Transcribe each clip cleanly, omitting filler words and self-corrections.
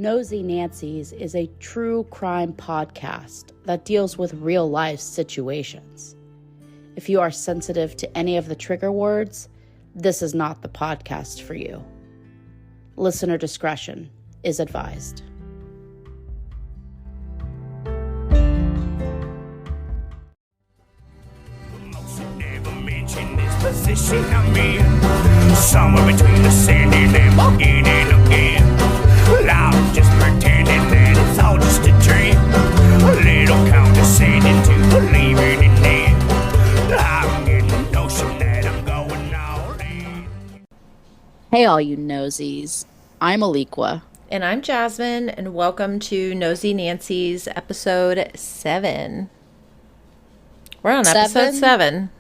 Nosy Nancy's is a true crime podcast that deals with real life situations. If you are sensitive to any of the trigger words, this is not the podcast for you. Listener discretion is advised. Position I'm in, somewhere between the sand and again and again. Well, I'm just pretending that it's all just a dream, a little condescending to believing in it. I'm getting the notion that I'm going all in. Hey, all you nosies. I'm Alequah. And I'm Jasmine, and welcome to Nosy Nancy's episode 7. We're on episode 7.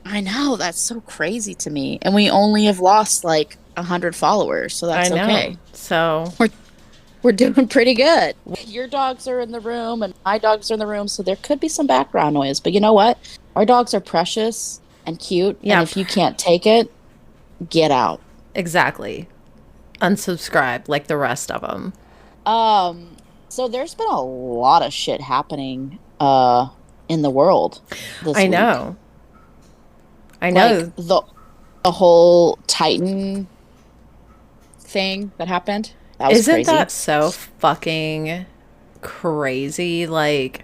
I know, that's so crazy to me. And we only have lost like 100 followers, so that's okay. So we're doing pretty good. Your dogs are in the room and my dogs are in the room, so there could be some background noise. But you know what? Our dogs are precious and cute. Yeah. And if you can't take it, get out. Exactly. Unsubscribe like the rest of them. So there's been a lot of shit happening in the world this week. I know. Like the whole Titan thing that happened. That was crazy. Isn't that so fucking crazy? Like,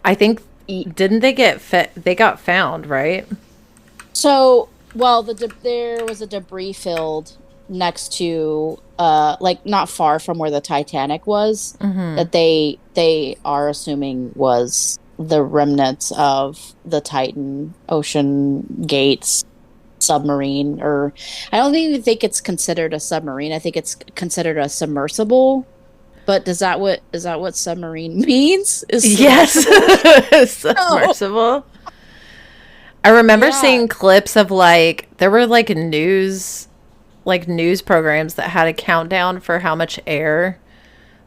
I think, didn't they get they got found, right? So, well, there was a debris field next to, like, not far from where the Titanic was, that they are assuming was the remnants of the Titan Ocean Gates submarine, or I don't even think it's considered a submarine. I think it's considered a submersible. But is that what submarine means? Yes, submersible. I remember seeing clips of there were news programs that had a countdown for how much air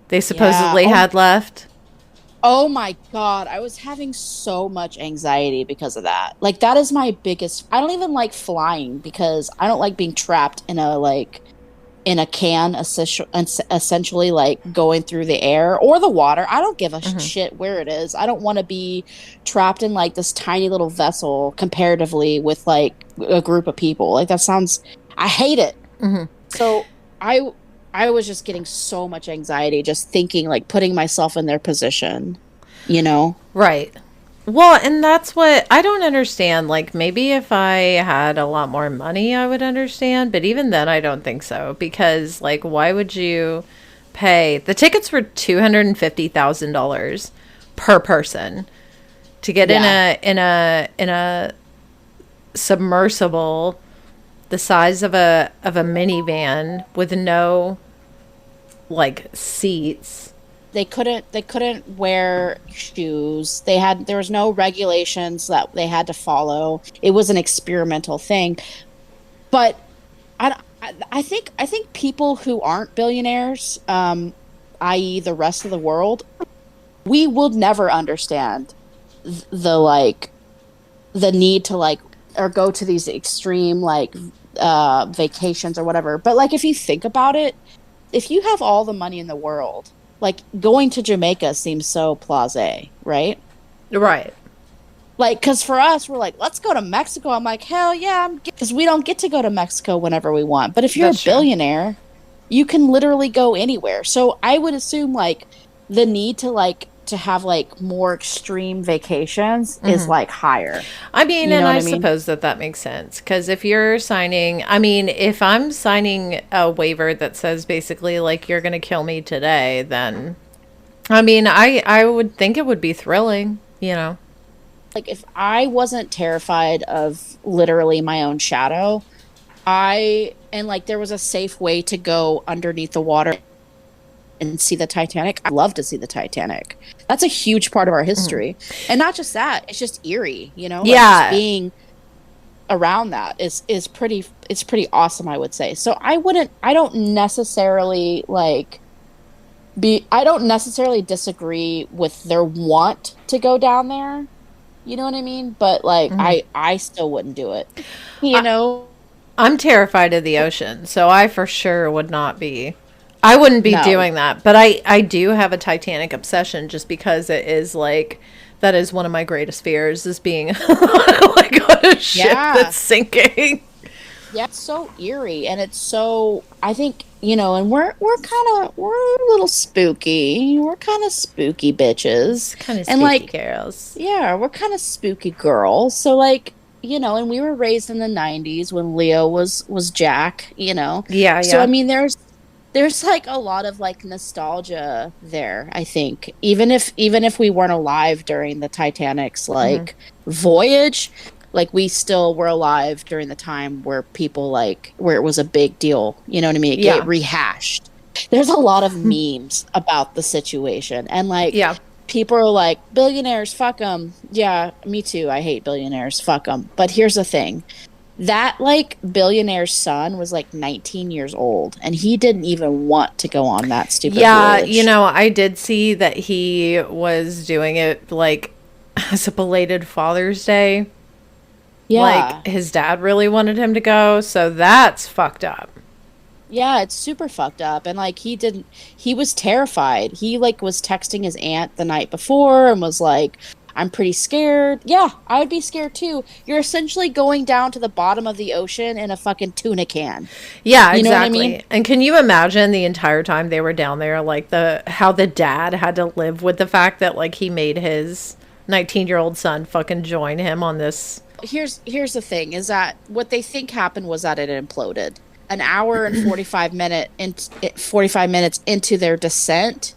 they supposedly had left. Oh my God, I was having so much anxiety because of that. Like, that is my biggest... I don't even like flying because I don't like being trapped in a can, essentially, like, going through the air or the water. I don't give a shit where it is. I don't want to be trapped in, like, this tiny little vessel comparatively with, like, a group of people. Like, that sounds... I hate it. So, I was just getting so much anxiety just thinking, like, putting myself in their position, you know? Right. Well, and that's what I don't understand. Like, maybe if I had a lot more money, I would understand. But even then, I don't think so. Because, like, why would you pay? The tickets were $250,000 per person to get in a submersible the size of a minivan with no seats. They couldn't wear shoes. There was no regulations that they had to follow. It was an experimental thing. But I think people who aren't billionaires, i.e. the rest of the world, we will never understand the need to or go to these extreme vacations or whatever. But if you think about it, if you have all the money in the world, going to Jamaica seems so blasé, right? Right. Because for us, we're like, let's go to Mexico. I'm like, hell yeah, because we don't get to go to Mexico whenever we want. But if you're a billionaire, you can literally go anywhere. So I would assume the need to have more extreme vacations is higher. I mean, you know, and I suppose that makes sense, because if you're signing, if I'm signing a waiver that says basically you're going to kill me today, then I would think it would be thrilling, you know. If I wasn't terrified of literally my own shadow, there was a safe way to go underneath the water and see the Titanic. I love to see the Titanic. That's a huge part of our history. And not just that, it's just eerie, you know? Yeah. Just being around that is pretty awesome, I would say. So I don't necessarily disagree with their want to go down there. You know what I mean? But I still wouldn't do it. You know? I'm terrified of the ocean, so I for sure would not be I wouldn't be No. doing that, but I do have a Titanic obsession just because it is like that is one of my greatest fears is being like on a ship Yeah. that's sinking. Yeah, it's so eerie, and it's so, I think, and we're a little spooky. We're kind of spooky bitches. Kind of And spooky like, girls. yeah, we're kind of spooky girls. So like, and we were raised in the 90s when Leo was Jack, Yeah, So yeah. I mean, there's like a lot of like nostalgia there, I think. Even if we weren't alive during the Titanic's like voyage, like we still were alive during the time where people like where it was a big deal. You know what I mean? It Yeah. get rehashed. There's a lot of memes about the situation, and like Yeah. people are like, billionaires, fuck them. Yeah, me too. I hate billionaires, fuck them. But here's the thing. That like billionaire's son was like 19 years old, and he didn't even want to go on that stupid voyage. I did see that he was doing it like as a belated Father's Day. Yeah. Like his dad really wanted him to go, so that's fucked up. Yeah, it's super fucked up. And like he was terrified. He like was texting his aunt the night before and was like, I'm pretty scared. Yeah, I would be scared too. You're essentially going down to the bottom of the ocean in a fucking tuna can. Yeah, You know what I exactly. mean? And can you imagine the entire time they were down there, like how the dad had to live with the fact that like he made his 19-year-old son fucking join him on this. Here's the thing is that what they think happened was that it imploded. An hour and 45 minutes into their descent,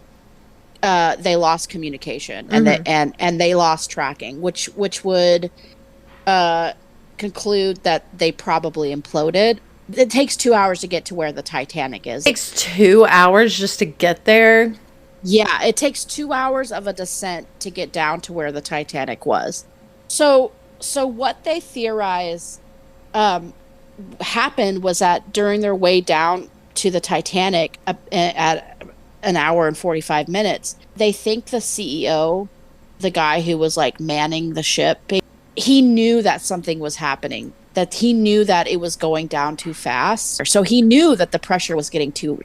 they lost communication and they lost tracking, which would conclude that they probably imploded. It takes 2 hours to get to where the Titanic is. It takes 2 hours just to get there. Yeah, it takes 2 hours of a descent to get down to where the Titanic was. So what they theorize happened was that during their way down to the Titanic at an hour and 45 minutes, they think the CEO, the guy who was like manning the ship, he knew that something was happening, that he knew that it was going down too fast. So he knew that the pressure was getting too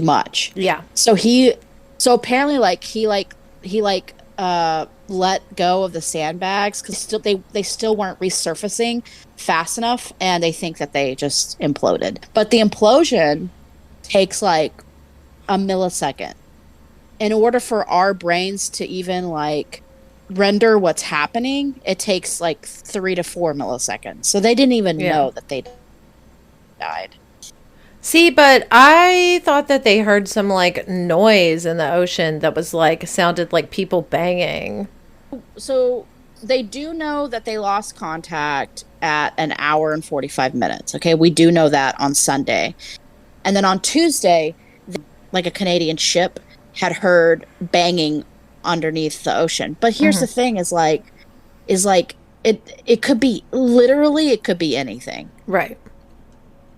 much. Yeah. So apparently he let go of the sandbags because they still weren't resurfacing fast enough, and they think that they just imploded. But the implosion takes like a millisecond. In order for our brains to even like render what's happening, it takes like 3 to 4 milliseconds. So they didn't even know that they died. See, but I thought that they heard some like noise in the ocean that was like sounded like people banging. So they do know that they lost contact at an hour and 45 minutes. Okay, we do know that on Sunday. And then on Tuesday, like a Canadian ship had heard banging underneath the ocean. But here's the thing is it could be literally, it could be anything. Right.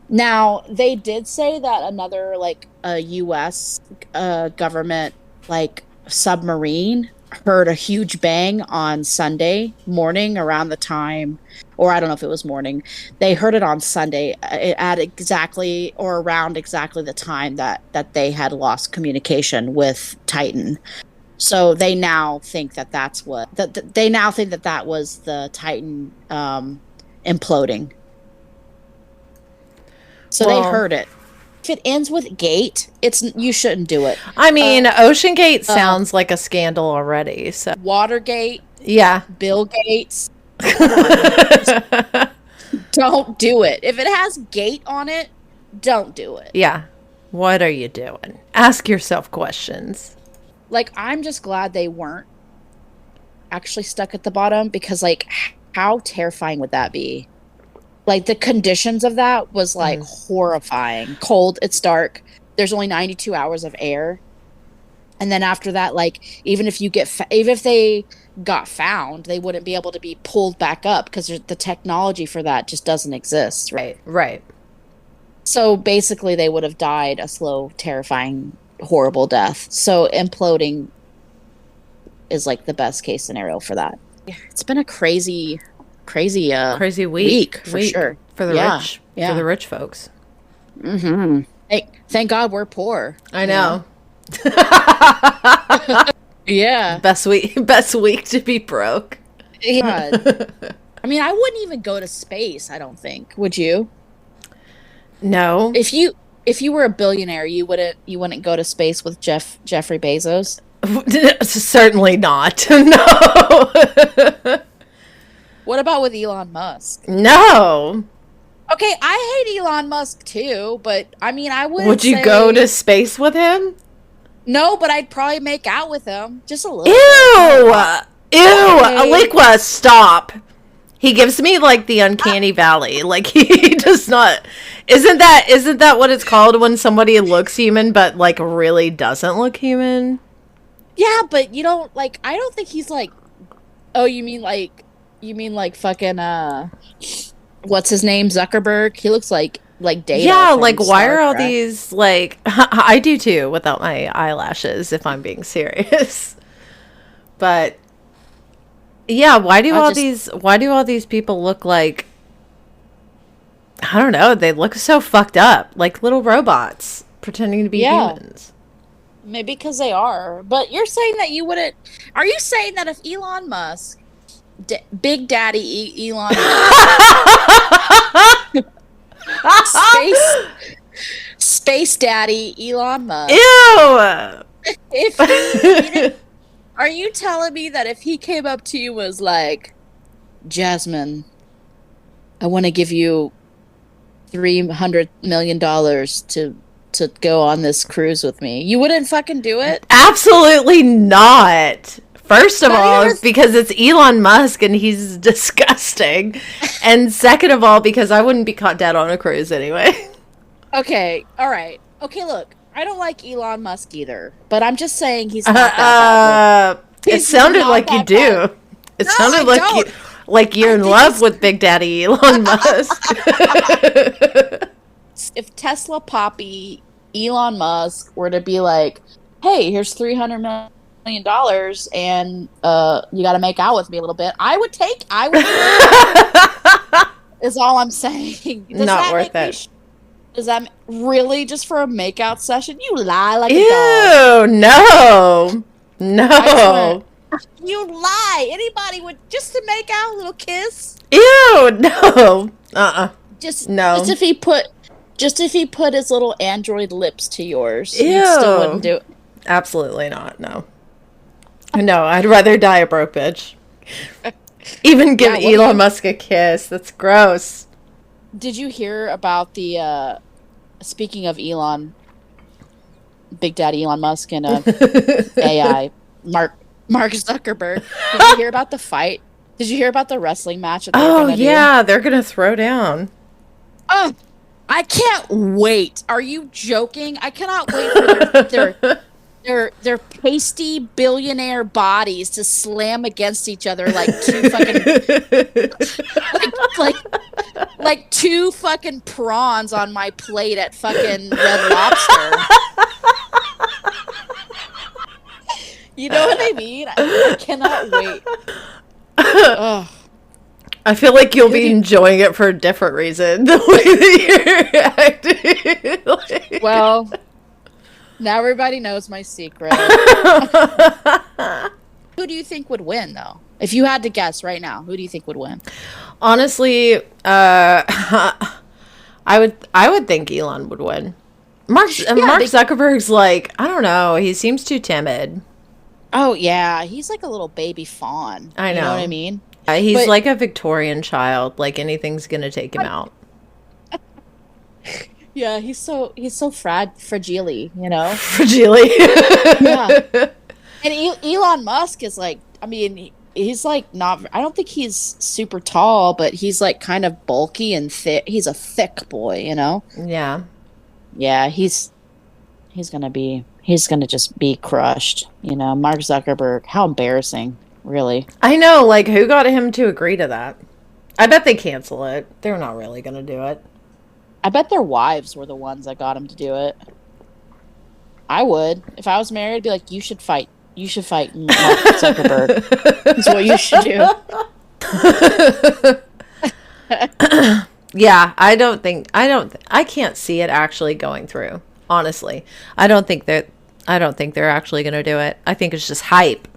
Now, they did say that another like a US government like submarine heard a huge bang on Sunday morning around the time, or I don't know if it was morning. They heard it on Sunday at exactly or around exactly the time that they had lost communication with Titan. So they now think that that's what they now think that was the Titan imploding. So they heard it. If it ends with gate, you shouldn't do it. I mean, Ocean Gate sounds like a scandal already. So Watergate, yeah, Bill Gates. Don't do it. If it has gate on it, don't do it. Yeah. What are you doing? Ask yourself questions. Like, I'm just glad they weren't actually stuck at the bottom, because like how terrifying would that be? Like the conditions of that was like horrifying. Cold, it's dark. There's only 92 hours of air. And then after that, like even if they got found, they wouldn't be able to be pulled back up because the technology for that just doesn't exist. Right. So basically they would have died a slow, terrifying, horrible death. So imploding is like the best case scenario for that. It's been a crazy week for sure for the rich folks. And Thank God we're poor. I know. Yeah. Best week to be broke. God. I mean, I wouldn't even go to space, I don't think. Would you? No. If you were a billionaire, you wouldn't go to space with Jeffrey Bezos? Certainly not. No. What about with Elon Musk? No. Okay, I hate Elon Musk too, but I mean, I Would you go to space with him? No, but I'd probably make out with him just a little Ew! bit. Ew! Okay. Alequah, stop. He gives me like the uncanny valley. Like he does not. Isn't that what it's called when somebody looks human but like really doesn't look human? Yeah, but you don't like. I don't think he's like. Oh, you mean like fucking what's his name, Zuckerberg? He looks like Data. Yeah, from like why Star are all Trek. these like I do too without my eyelashes if I'm being serious. But yeah, why do all these people look like I don't know, they look so fucked up, like little robots pretending to be humans. Maybe because they are. But you're saying that you wouldn't. Are you saying that if Elon Musk, Big Daddy Elon Space Daddy Elon Musk, Ew! if he didn't, are you telling me that if he came up to you and was like, Jasmine, I want to give you $300 million to go on this cruise with me, you wouldn't fucking do it? Absolutely not. First of Not all, even- because it's Elon Musk and he's disgusting. And second of all, because I wouldn't be caught dead on a cruise anyway. Okay, all right. Okay, look, I don't like Elon Musk either, but I'm just saying he's not that bad. It He's sounded not like you that do. bad. It No, sounded I like don't. you're I in think love he's- with Big Daddy Elon Musk. If Tesla Poppy Elon Musk were to be like, "Hey, here's $300 million, and you got to make out with me a little bit," I would. Is all I'm saying. Does Not that worth make me it. Does that really just for a makeout session? You lie like a dog. Ew, no. No. You lie. Anybody would just to make out a little kiss. Ew, no. Just No. Just if he put his little android lips to yours, Ew. you still wouldn't do it. Absolutely not. No. No, I'd rather die a broke bitch. Even give Yeah, what do Elon you- Musk a kiss. That's gross. Did you hear about the speaking of Elon, Big Daddy Elon Musk and AI, Mark Zuckerberg? Did you hear about the fight? Did you hear about the wrestling match that they're Oh, gonna do? yeah, they're going to throw down. Oh, I can't wait. Are you joking? I cannot wait for their pasty billionaire bodies to slam against each other like two fucking like two fucking prawns on my plate at fucking Red Lobster. You know what I mean? I cannot wait. Ugh. I feel like you'll be enjoying it for a different reason. The way that you're reacting. Like- Well, now everybody knows my secret. Who do you think would win, though? If you had to guess right now, who do you think would win? Honestly, I would think Elon would win. Mark Zuckerberg's like, I don't know, he seems too timid. Oh, yeah. He's like a little baby fawn. I You know know. what I mean? He's But- like a Victorian child. Like anything's gonna take him out. Yeah, he's so fragile, you know? Fragile. Yeah. And Elon Musk is like, I mean, he's like not, I don't think he's super tall, but he's like kind of bulky and thick. He's a thick boy, you know? Yeah. Yeah, he's gonna just be crushed, you know? Mark Zuckerberg, how embarrassing, really. I know, like, who got him to agree to that? I bet they cancel it. They're not really gonna do it. I bet their wives were the ones that got him to do it. I would. If I was married, I'd be like, you should fight. You should fight Mark Zuckerberg. That's what you should do. Yeah, I can't see it actually going through. Honestly, I don't think they're actually going to do it. I think it's just hype.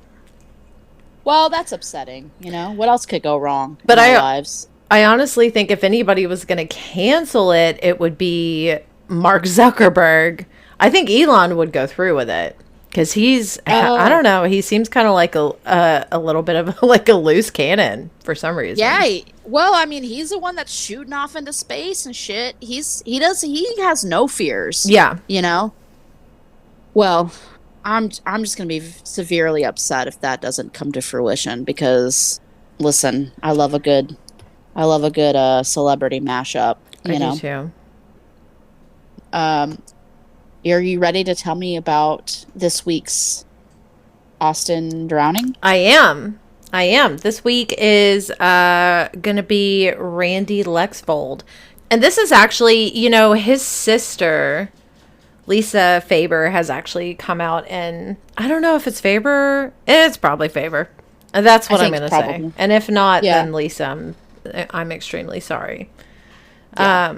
Well, that's upsetting. What else could go wrong But in our lives? I honestly think if anybody was going to cancel it, it would be Mark Zuckerberg. I think Elon would go through with it because I don't know, he seems kind of like a little bit of like a loose cannon for some reason. Yeah. Well, I mean, he's the one that's shooting off into space and shit. He has no fears. Yeah. Well, I'm just gonna be severely upset if that doesn't come to fruition because, listen, I love a good celebrity mashup. I do too. Are you ready to tell me about this week's Austin drowning? I am. This week is going to be Randy Lexvold. And this is actually, his sister, Lisa Faber, has actually come out, and I don't know if it's Faber. It's probably Faber. That's what I'm going to say. And if not, then Lisa, I'm extremely sorry. Yeah.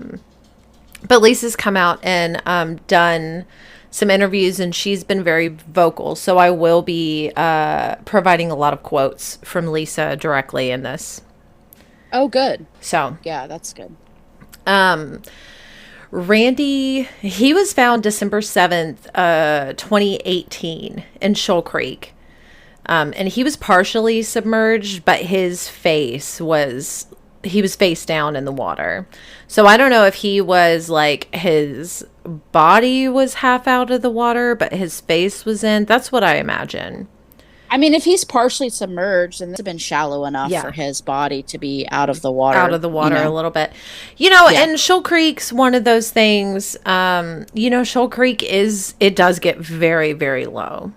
But Lisa's come out and done some interviews, and she's been very vocal. So I will be providing a lot of quotes from Lisa directly in this. Oh, good. So yeah, that's good. Randy, he was found December 7th, 2018 in Shoal Creek. And he was partially submerged, but he was face down in the water. So I don't know if he was like, his body was half out of the water, but his face was in. That's what I imagine. I mean, if he's partially submerged, and it's been shallow enough for his body to be out of the water. Out of the water a little bit. And Shoal Creek's one of those things, Shoal Creek it does get very, very low.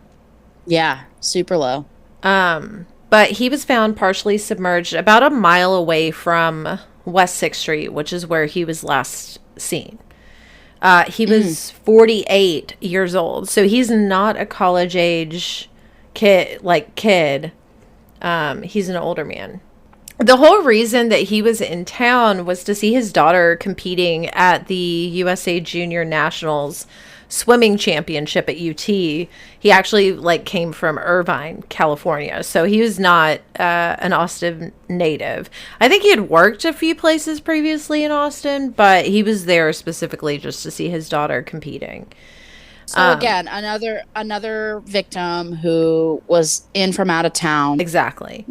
Yeah, super low. But he was found partially submerged about a mile away from West 6th Street, which is where he was last seen. He was 48 years old, so he's not a college age kid. He's an older man. The whole reason that he was in town was to see his daughter competing at the USA Junior Nationals swimming championship at UT. He actually came from Irvine, California, so he was not an Austin native. I think he had worked a few places previously in Austin, but he was there specifically just to see his daughter competing. So again, another victim who was in from out of town. Exactly.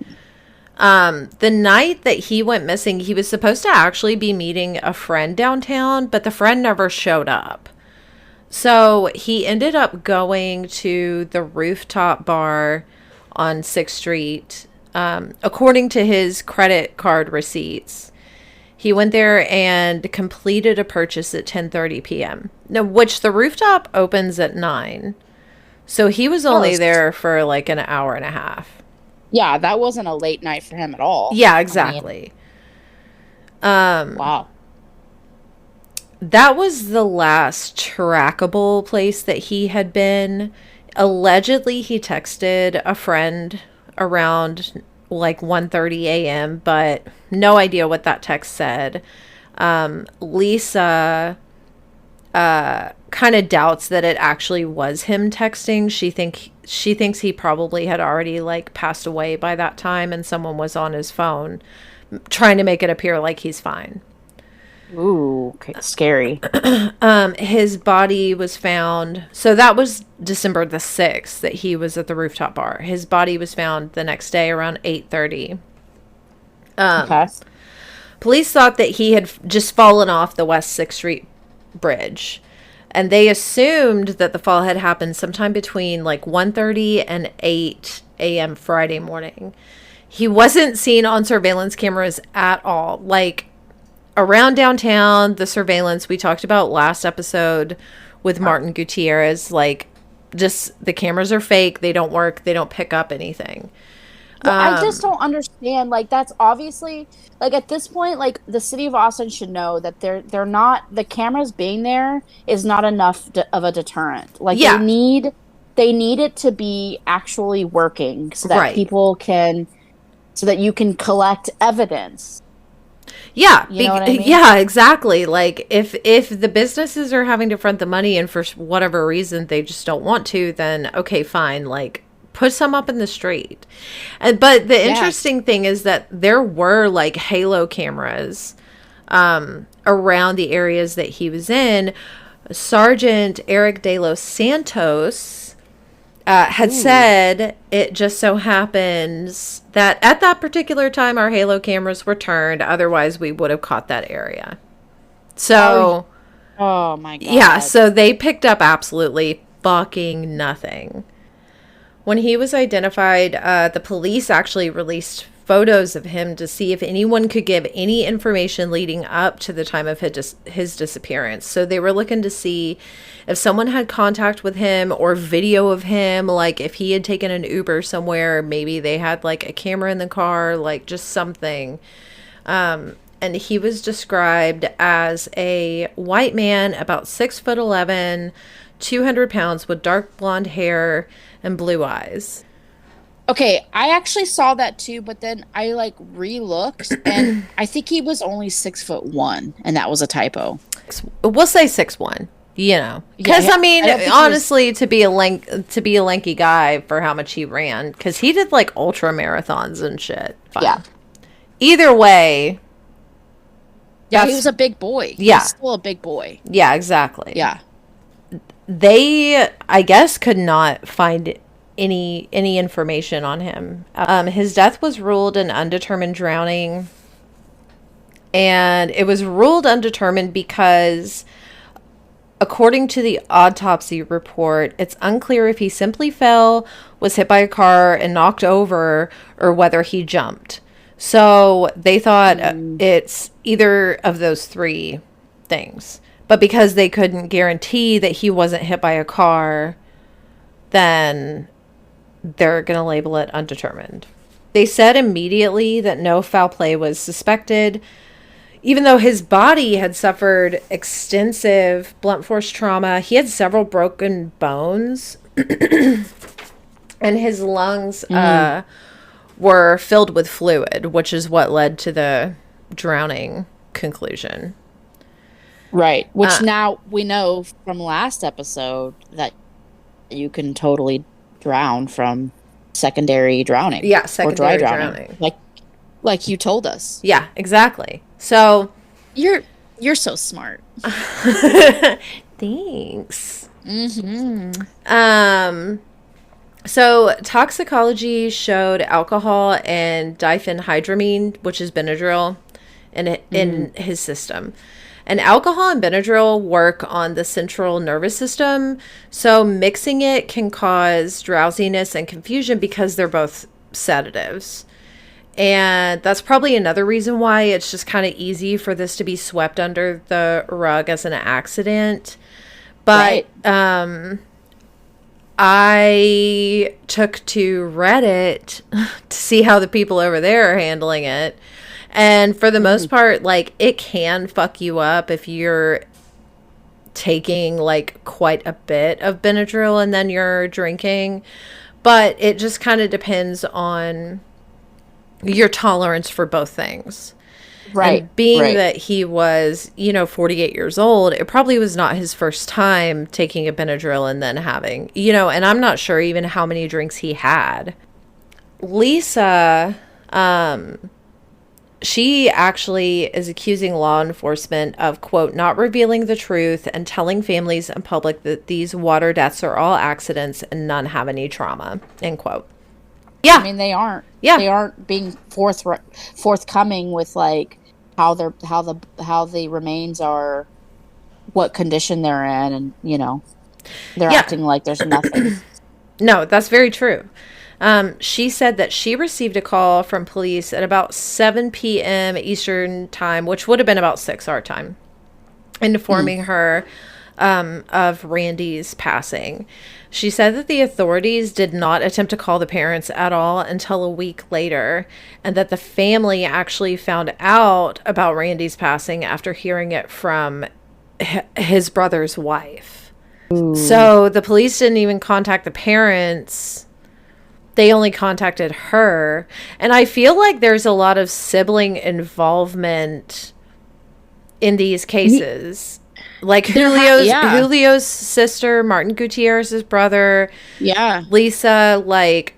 The night that he went missing, he was supposed to actually be meeting a friend downtown, but the friend never showed up. So he ended up going to the rooftop bar on 6th Street. According to his credit card receipts, he went there and completed a purchase at 10:30 p.m. Now, which the rooftop opens at 9. So he was only there for an hour and a half. Yeah, that wasn't a late night for him at all. Yeah, exactly. Wow. That was the last trackable place that he had been. Allegedly, he texted a friend around 1:30 a.m., but no idea what that text said. Lisa kind of doubts that it actually was him texting. She thinks he probably had already passed away by that time, and someone was on his phone trying to make it appear like he's fine. Ooh, scary. His body was found. So that was December the 6th that he was at the rooftop bar. His body was found the next day around 8:30. Okay. Police thought that he had just fallen off the West 6th Street bridge. And they assumed that the fall had happened sometime between 1:30 and 8 a.m. Friday morning. He wasn't seen on surveillance cameras at all. Around downtown, the surveillance we talked about last episode with Martin Gutierrez, just the cameras are fake. They don't work. They don't pick up anything. Well, I just don't understand. That's obviously at this point, the city of Austin should know that they're not, the cameras being there is not enough of a deterrent. They need it to be actually working so that people can, so that you can collect evidence. Yeah, You know what I mean? yeah, exactly. Like if the businesses are having to front the money and for whatever reason they just don't want to, then okay, fine. Like put some up in the street. And but the Yes. interesting thing is that there were like halo cameras around the areas that he was in. Sergeant Eric De Los Santos had said it just so happens that at that particular time our halo cameras were turned, otherwise we would have caught that area. So Oh my God. yeah, so they picked up absolutely fucking nothing. When he was identified, the police actually released photos of him to see if anyone could give any information leading up to the time of his disappearance. So they were looking to see if someone had contact with him or video of him, like if he had taken an Uber somewhere, maybe they had like a camera in the car, like just something. And he was described as a white man, about 6'11", 200 pounds, with dark blonde hair and blue eyes. Okay, I actually saw that too, but then I like re-looked and I think he was only 6'1", and that was a typo. We'll say 6'1", you know, because Yeah, I mean, I don't think honestly, to be a lanky guy for how much he ran, because he did like ultra marathons and shit. Fine. Yeah. Either way, Yeah, he that's- was a big boy. Yeah. He's still a big boy. yeah, exactly. Yeah. They, I guess, could not find any information on him. His death was ruled an undetermined drowning, and it was ruled undetermined because, according to the autopsy report, it's unclear if he simply fell, was hit by a car and knocked over, or whether he jumped. So they thought it's either of those three things. But because they couldn't guarantee that he wasn't hit by a car, then they're going to label it undetermined. They said immediately that no foul play was suspected, even though his body had suffered extensive blunt force trauma. He had several broken bones, and his lungs were filled with fluid, which is what led to the drowning conclusion. Right. Which now we know from last episode that you can totally drown from secondary drowning. Yeah, or secondary dry drowning. Like you told us. Yeah, exactly. So You're so smart. thanks. Mm-hmm. So toxicology showed alcohol and diphenhydramine, which is Benadryl, in his system. And alcohol and Benadryl work on the central nervous system, so mixing it can cause drowsiness and confusion because they're both sedatives. And that's probably another reason why it's just kind of easy for this to be swept under the rug as an accident. But I took to Reddit to see how the people over there are handling it. And for the most part, like, it can fuck you up if you're taking, like, quite a bit of Benadryl and then you're drinking. But it just kind of depends on your tolerance for both things. Right. And being right. that he was, 48 years old, it probably was not his first time taking a Benadryl and then having, and I'm not sure even how many drinks he had. Lisa, she actually is accusing law enforcement of, quote, not revealing the truth and telling families and public that these water deaths are all accidents and none have any trauma, end quote. Yeah. I mean, they aren't. Yeah. They aren't being forthcoming with like how the remains are, what condition they're in, and they're acting like there's nothing. No, that's very true. She said that she received a call from police at about 7 p.m. Eastern time, which would have been about 6 our time, informing her of Randy's passing. She said that the authorities did not attempt to call the parents at all until a week later, and that the family actually found out about Randy's passing after hearing it from his brother's wife. Ooh. So the police didn't even contact the parents. They only contacted her. And I feel like there's a lot of sibling involvement in these cases. Like Yeah. Julio's sister, Martin Gutierrez's brother, Yeah. Lisa, like,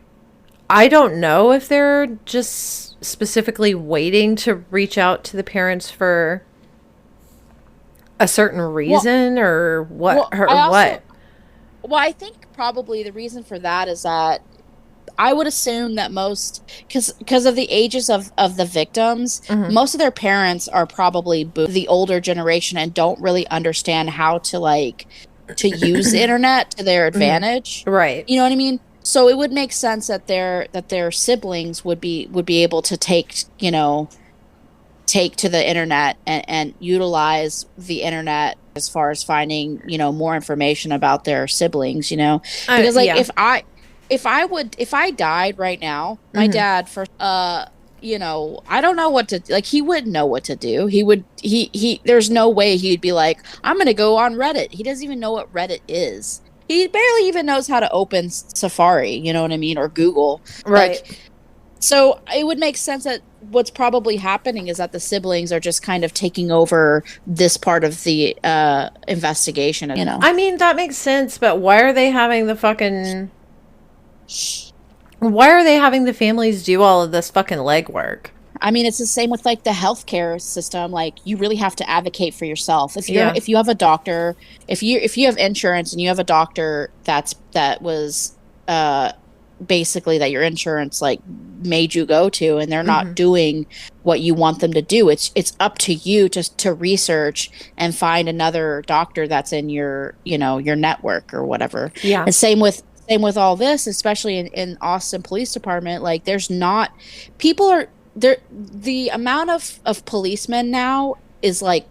I don't know if they're just specifically waiting to reach out to the parents for a certain reason or what Well, or I also, what. well, I think probably the reason for that is that I would assume that most, because of the ages of the victims, Mhm. most of their parents are probably the older generation and don't really understand how to to use the internet to their Mhm. advantage. Right. You know what I mean? So it would make sense that their siblings would be able to take to the internet and utilize the internet as far as finding, more information about their siblings, because like Yeah. if I died right now, my Mhm. dad for I don't know what to, like, he wouldn't know what to do. He there's no way he'd be like, I'm gonna go on Reddit. He doesn't even know what Reddit is. He barely even knows how to open Safari, you know what I mean, or Google. Right. Like, so it would make sense that what's probably happening is that the siblings are just kind of taking over this part of the investigation. I mean, that makes sense, but why are they having the families do all of this fucking legwork? I mean, it's the same with like the healthcare system. Like, you really have to advocate for yourself. Yeah. If you have a doctor, if you have insurance and you have a doctor that was basically that your insurance like made you go to, and they're not Mhm. doing what you want them to do, it's up to you to research and find another doctor that's in your network or whatever. Yeah. And same with all this, especially in Austin Police Department. Like, there's not, people are there, the amount of policemen now is like,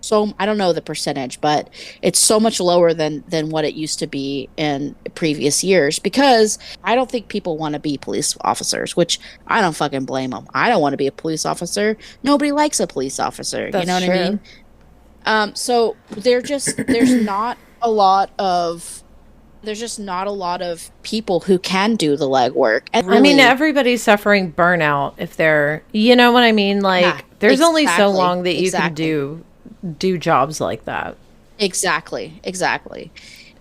so I don't know the percentage, but it's so much lower than what it used to be in previous years, because I don't think people want to be police officers, which I don't fucking blame them. I don't want to be a police officer. Nobody likes a police officer. That's You know what true. I mean? So there's just not a lot of people who can do the legwork. And I mean, really, everybody's suffering burnout if they're, you know what I mean? Like, yeah, there's only so exactly, long that you can exactly. do jobs like that. Exactly.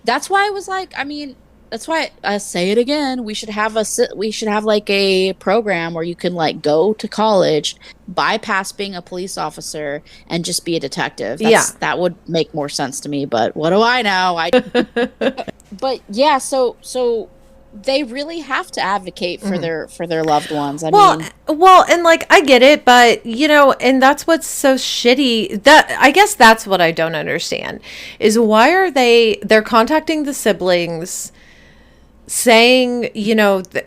That's why I was like, I mean, that's why I say it again. We should have like a program where you can like go to college, bypass being a police officer, and just be a detective. Yeah. That would make more sense to me. But what do I know? But yeah, so they really have to advocate for their loved ones. I mean, Well, and like I get it, but and that's what's so shitty. That I guess that's what I don't understand is why are they're contacting the siblings saying,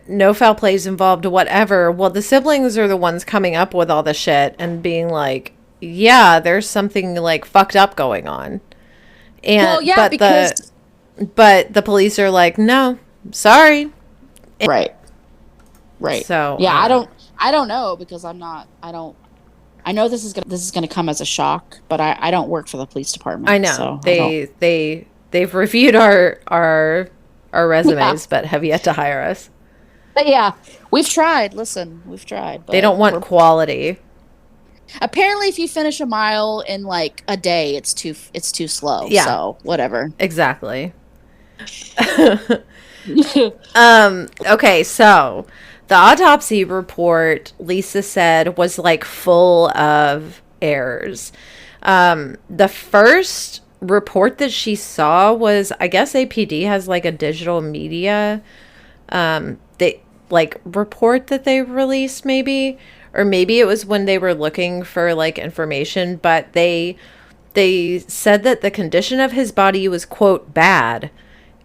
no foul play is involved, whatever. Well, the siblings are the ones coming up with all the shit and being like, yeah, there's something like fucked up going on. And well, yeah, because but the police are like, no, sorry. right. So Yeah, I don't know, because I don't, I know this is gonna come as a shock, but I don't work for the police department. I know So I don't. they've reviewed our resumes, Yeah. but have yet to hire us. But yeah, we've tried. Listen, we've tried, They but don't want quality. apparently if you finish a mile in like a day, it's too slow. Yeah. So whatever. Exactly. Okay, so the autopsy report, Lisa said, was like full of errors. The first report that she saw was, I guess APD has like a digital media they like report that they released, maybe, or maybe it was when they were looking for like information, but they said that the condition of his body was, quote, bad,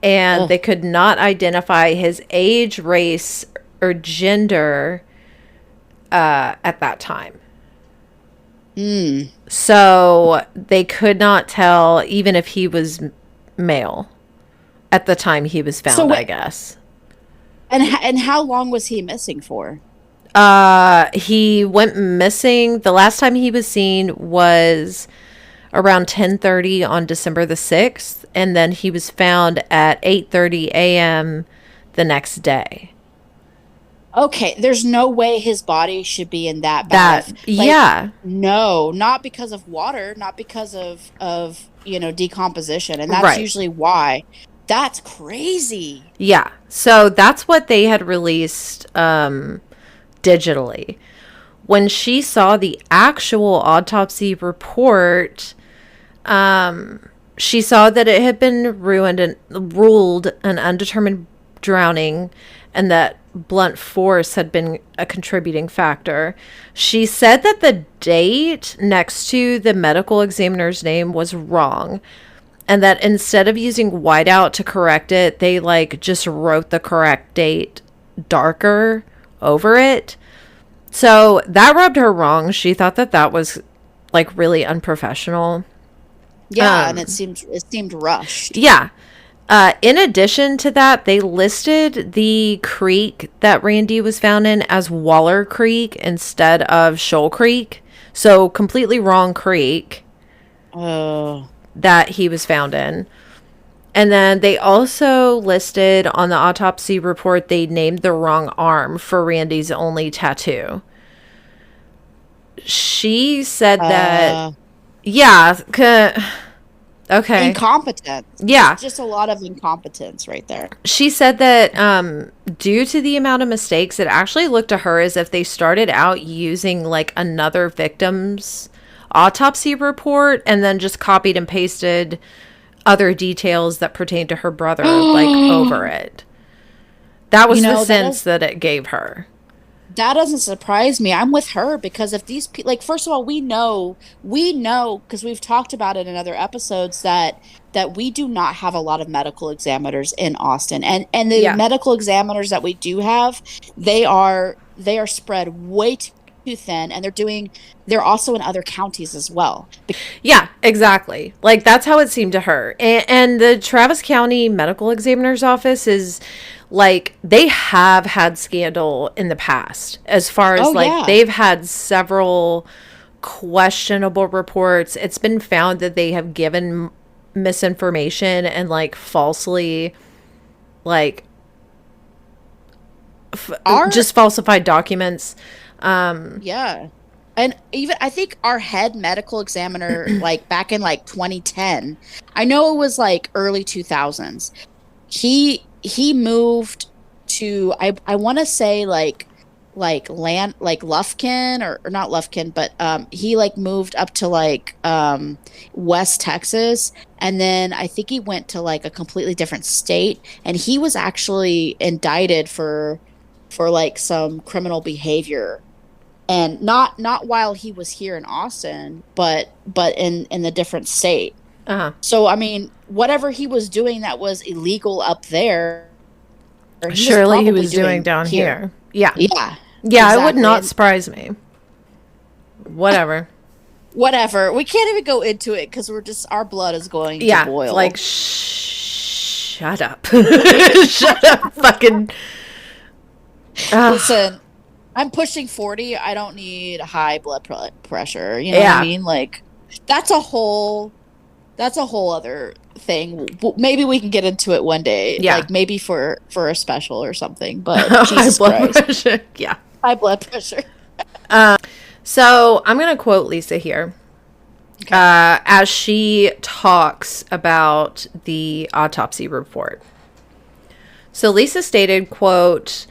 and Ugh. they could not identify his age, race, or gender at that time. So they could not tell even if he was male at the time he was found, So I guess. And how long was he missing for? He went missing. The last time he was seen was around 10:30 on December the 6th, and then he was found at 8:30 a.m. the next day. Okay, there's no way his body should be in that bad That, like yeah, no, not because of water, not because of decomposition, and that's right. usually why. That's crazy. Yeah. So that's what they had released digitally. When she saw the actual autopsy report, she saw that it had been ruined and ruled an undetermined drowning and that blunt force had been a contributing factor. She said that the date next to the medical examiner's name was wrong and that instead of using whiteout to correct it, they like just wrote the correct date darker over it. So that rubbed her wrong. She thought that that was like really unprofessional. Yeah, and it seemed rushed. Yeah. In addition to that, they listed the creek that Randy was found in as Waller Creek instead of Shoal Creek. So completely wrong creek Oh, that he was found in. And then they also listed on the autopsy report, they named the wrong arm for Randy's only tattoo. She said that, yeah, okay. incompetence. Yeah. Just a lot of incompetence right there. She said that due to the amount of mistakes, it actually looked to her as if they started out using like another victim's autopsy report and then just copied and pasted other details that pertain to her brother like over it. That was the sense that it gave her. That doesn't surprise me. I'm with her because if these people, like, first of all, we know because we've talked about it in other episodes that we do not have a lot of medical examiners in Austin, and the Yeah. medical examiners that we do have, they are spread way too thin, and they're also in other counties as well. Yeah, exactly. Like that's how it seemed to her. And the Travis County Medical Examiner's Office is like they have had scandal in the past as far as Oh like yeah. they've had several questionable reports. It's been found that they have given misinformation and like falsely like Our just falsified documents. Yeah. And even I think our head medical examiner, like back in like 2010, I know it was like early 2000s. He moved to I want to say like land like Lufkin or not Lufkin, but he like moved up to like West Texas, and then I think he went to like a completely different state, and he was actually indicted for like some criminal behavior, and not while he was here in Austin, but in the different state. Uh-huh. So I mean, whatever he was doing that was illegal up there, Surely he was doing down here. Yeah. Yeah. Yeah, it would Exactly. not surprise me. Whatever. Whatever. We can't even go into it because our blood is going to Yeah, boil. like shut up. Shut up, fucking. Ugh. Listen, I'm pushing 40. I don't need high blood pressure. You know what Yeah. I mean? Like that's a whole other thing. Maybe we can get into it one day. Yeah. Like maybe for a special or something. But High Jesus blood Christ. pressure. Yeah. High blood pressure. So I'm gonna quote Lisa here. Okay. As she talks about the autopsy report. So Lisa stated, quote,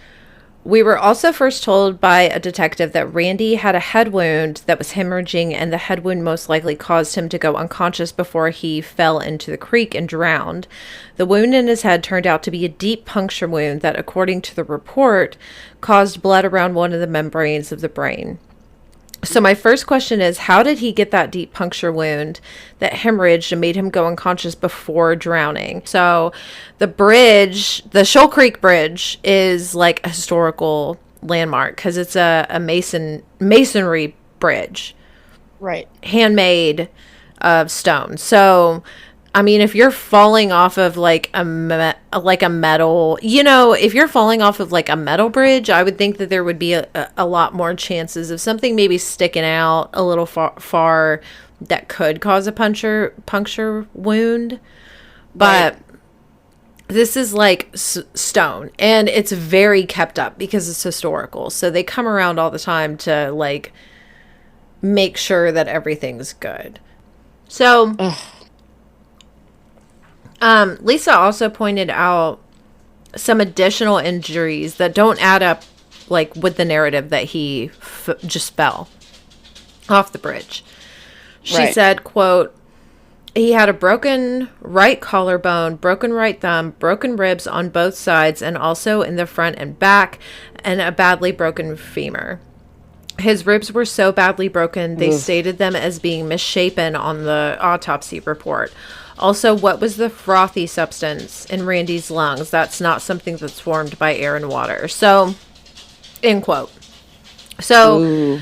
"We were also first told by a detective that Randy had a head wound that was hemorrhaging, and the head wound most likely caused him to go unconscious before he fell into the creek and drowned. The wound in his head turned out to be a deep puncture wound that, according to the report, caused blood around one of the membranes of the brain. So my first question is, how did he get that deep puncture wound that hemorrhaged and made him go unconscious before drowning?" So the bridge, the Shoal Creek Bridge, is like a historical landmark because it's a masonry bridge, Right. handmade of stone. So I mean, if you're falling off of like a metal, if you're falling off of like a metal bridge, I would think that there would be a lot more chances of something maybe sticking out a little far that could cause a puncture wound. But this is like stone, and it's very kept up because it's historical. So they come around all the time to like make sure that everything's good. So Lisa also pointed out some additional injuries that don't add up like with the narrative that he just fell off the bridge. She said, quote, he had a broken right collarbone, broken right thumb, broken ribs on both sides and also in the front and back, and a badly broken femur. His ribs were so badly broken, they stated them as being misshapen on the autopsy report. Also, what was the frothy substance in Randy's lungs? That's not something that's formed by air and water. So, end quote. So,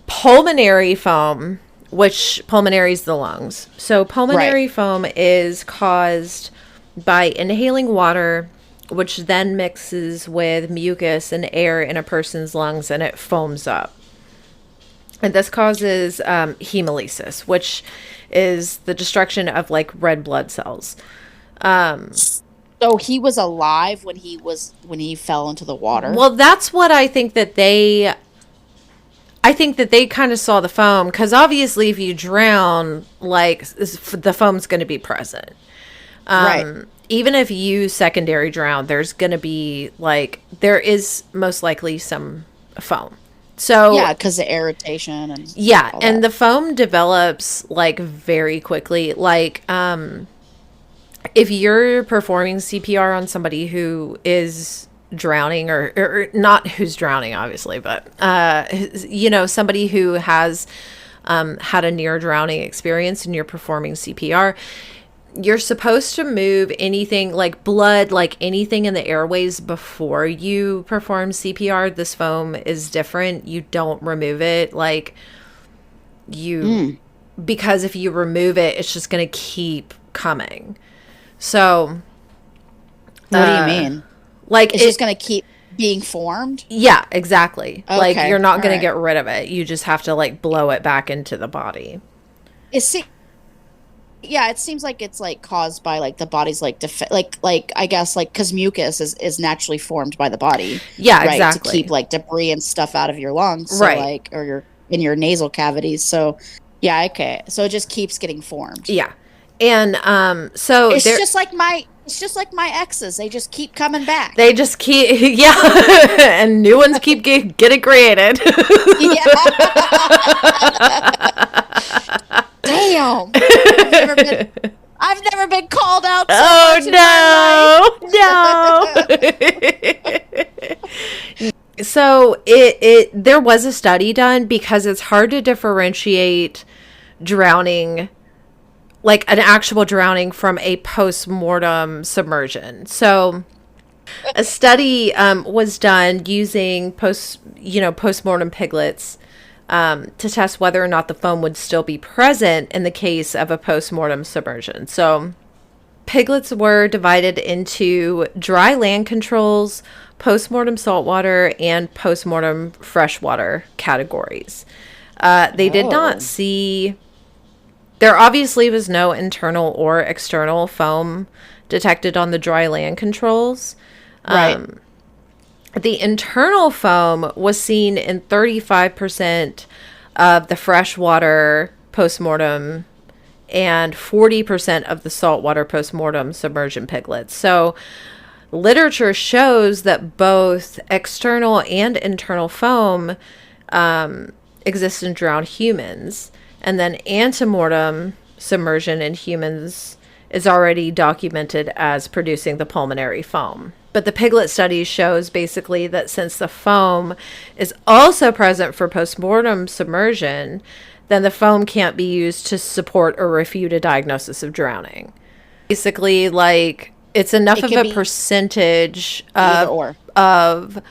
pulmonary foam, which pulmonary is the lungs. So pulmonary foam is caused by inhaling water, which then mixes with mucus and air in a person's lungs, and it foams up. And this causes hemolysis, which is the destruction of like red blood cells. So he was alive when he fell into the water. Well, that's what I think that they kind of saw the foam, because obviously if you drown, like, the foam's going to be present. Even if you secondary drown, there's going to be, like, there is most likely some foam. So yeah, because the irritation and and the foam develops, like, very quickly. Like, if you're performing CPR on somebody who is drowning, or not who's drowning obviously, but you know, somebody who has had a near drowning experience and you're performing CPR, you're supposed to move anything like blood, like anything in the airways before you perform CPR. This foam is different. You don't remove it, like because if you remove it, it's just going to keep coming. So what do you mean? Like, it's just going to keep being formed? Yeah, exactly. Okay, like, you're not going to get rid of it. You just have to, like, blow it back into the body. It seems like it's, like, caused by, like, the body's, like, like I guess, like, because mucus is naturally formed by the body. Yeah, right, exactly. To keep, like, debris and stuff out of your lungs. So, like, or in your nasal cavities. So, yeah, okay. So it just keeps getting formed. Yeah. And so it's just like my exes. They just keep coming back. They just keep, and new ones keep getting created. Damn. I've never been called out so much in my life. So there was a study done, because it's hard to differentiate drowning, like an actual drowning, from a post-mortem submersion. So a study was done using post-mortem piglets to test whether or not the foam would still be present in the case of a post-mortem submersion. So piglets were divided into dry land controls, post-mortem saltwater, and post-mortem freshwater categories. They did not see... There obviously was no internal or external foam detected on the dry land controls. The internal foam was seen in 35% of the freshwater postmortem and 40% of the saltwater postmortem submersion piglets. So literature shows that both external and internal foam exist in drowned humans. And then antemortem submersion in humans is already documented as producing the pulmonary foam. But the piglet study shows basically that since the foam is also present for postmortem submersion, then the foam can't be used to support or refute a diagnosis of drowning. Basically, like, it's enough of a percentage of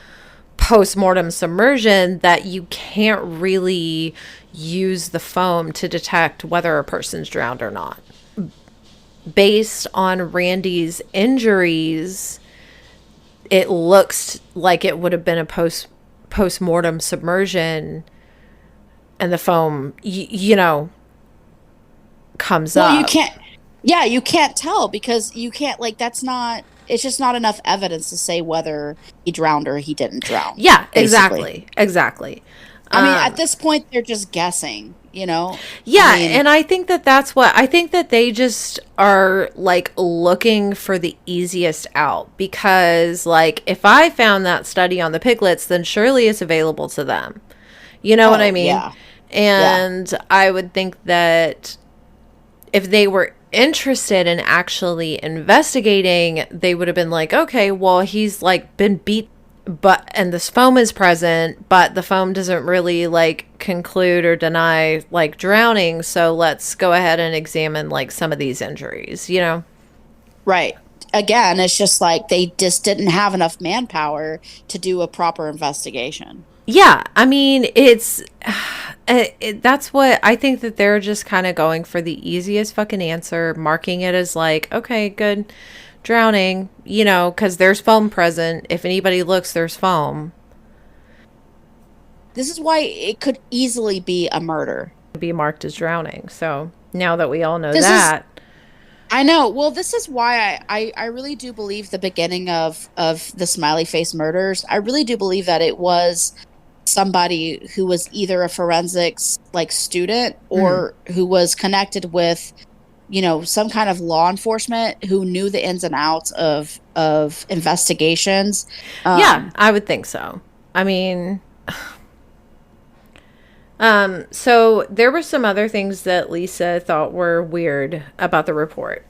postmortem submersion that you can't really use the foam to detect whether a person's drowned or not. Based on Randy's injuries, it looks like it would have been a post-mortem submersion, and the foam, comes up. You can't tell, because you can't, like, that's not it's just not enough evidence to say whether he drowned or he didn't drown. Yeah, Basically. exactly. I mean, at this point, they're just guessing, I Yeah, mean, and I think that I think that they just are like looking for the easiest out because like if I found that study on the piglets, then surely it's available to them. You know what I oh, mean? yeah. Yeah. And I would think that if they were interested in actually investigating, they would have been like, okay, well, he's like been beat, but and this foam is present, but the foam doesn't really like conclude or deny like drowning. So let's go ahead and examine like some of these injuries, you know? Right. Again, it's just like they just didn't have enough manpower to do a proper investigation. Yeah, I mean, that's what I think that they're just kind of going for the easiest fucking answer, marking it as like, okay, good, drowning, you know, because there's foam present. If anybody looks, there's foam. This is why it could easily be a murder. Be marked as drowning. So now that we all know This is that, I know. Well, this is why I really do believe the beginning of the smiley face murders. I really do believe that it was somebody who was either a forensics like student or who was connected with, some kind of law enforcement who knew the ins and outs of investigations. yeah, I would think so. I mean, so there were some other things that Lisa thought were weird about the report.